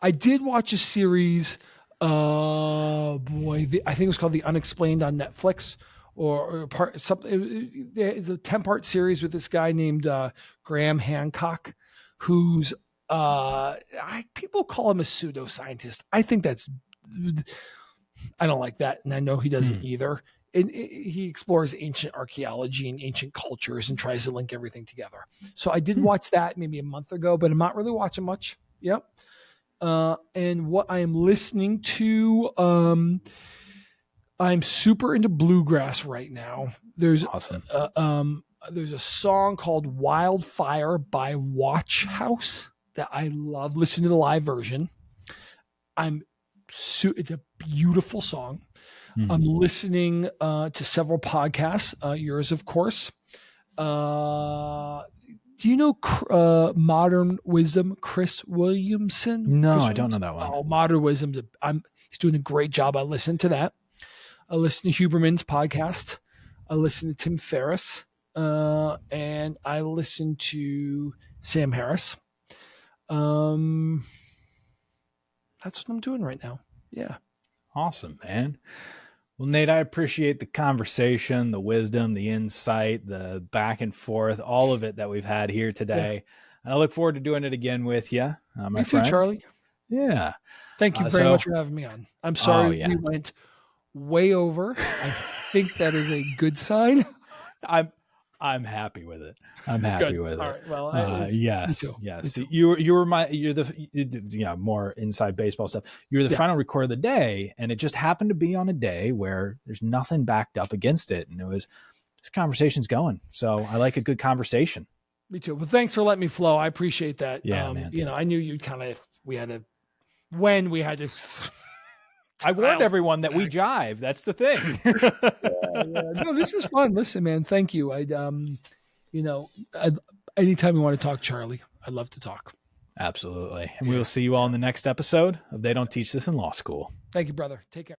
S2: I did watch a series. I think it was called The Unexplained on Netflix, or part something. It's a 10-part series with this guy named Graham Hancock, who's people call him a pseudoscientist. I think I don't like that, and I know he doesn't either. And he explores ancient archaeology and ancient cultures and tries to link everything together. So I did watch that maybe a month ago, but I'm not really watching much. Yep. And what I am listening to, I'm super into bluegrass right now. There's
S1: awesome.
S2: There's a song called Wildfire by Watch House that I love. Listen to the live version. It's a beautiful song. I'm listening to several podcasts, yours, of course. Do you know Modern Wisdom, Chris Williamson?
S1: No, I don't know that one.
S2: Oh, Modern Wisdom. He's doing a great job. I listen to that. I listen to Huberman's podcast. I listen to Tim Ferriss. And I listen to Sam Harris. That's what I'm doing right now. Yeah.
S1: Awesome, man. Well, Nate, I appreciate the conversation, the wisdom, the insight, the back and forth, all of it that we've had here today. Yeah. And I look forward to doing it again with you, my friend.
S2: Me too, Charlie.
S1: Yeah.
S2: Thank you very much for having me on. I'm sorry we went way over. I think that is a good sign.
S1: I'm happy with it. I'm happy with it.
S2: All right. Well,
S1: yes. You're the more inside baseball stuff. You're the final record of the day, and it just happened to be on a day where there's nothing backed up against it, and this conversation's going. So I like a good conversation.
S2: Me too. Well, thanks for letting me flow. I appreciate that.
S1: Yeah, man.
S2: I knew you'd we had to.
S1: I warned everyone that we jive. That's the thing.
S2: No, this is fun. Listen, man, thank you. Anytime you want to talk, Charlie, I'd love to talk.
S1: Absolutely. And we will see you all in the next episode of They Don't Teach This in Law School.
S2: Thank you, brother. Take care.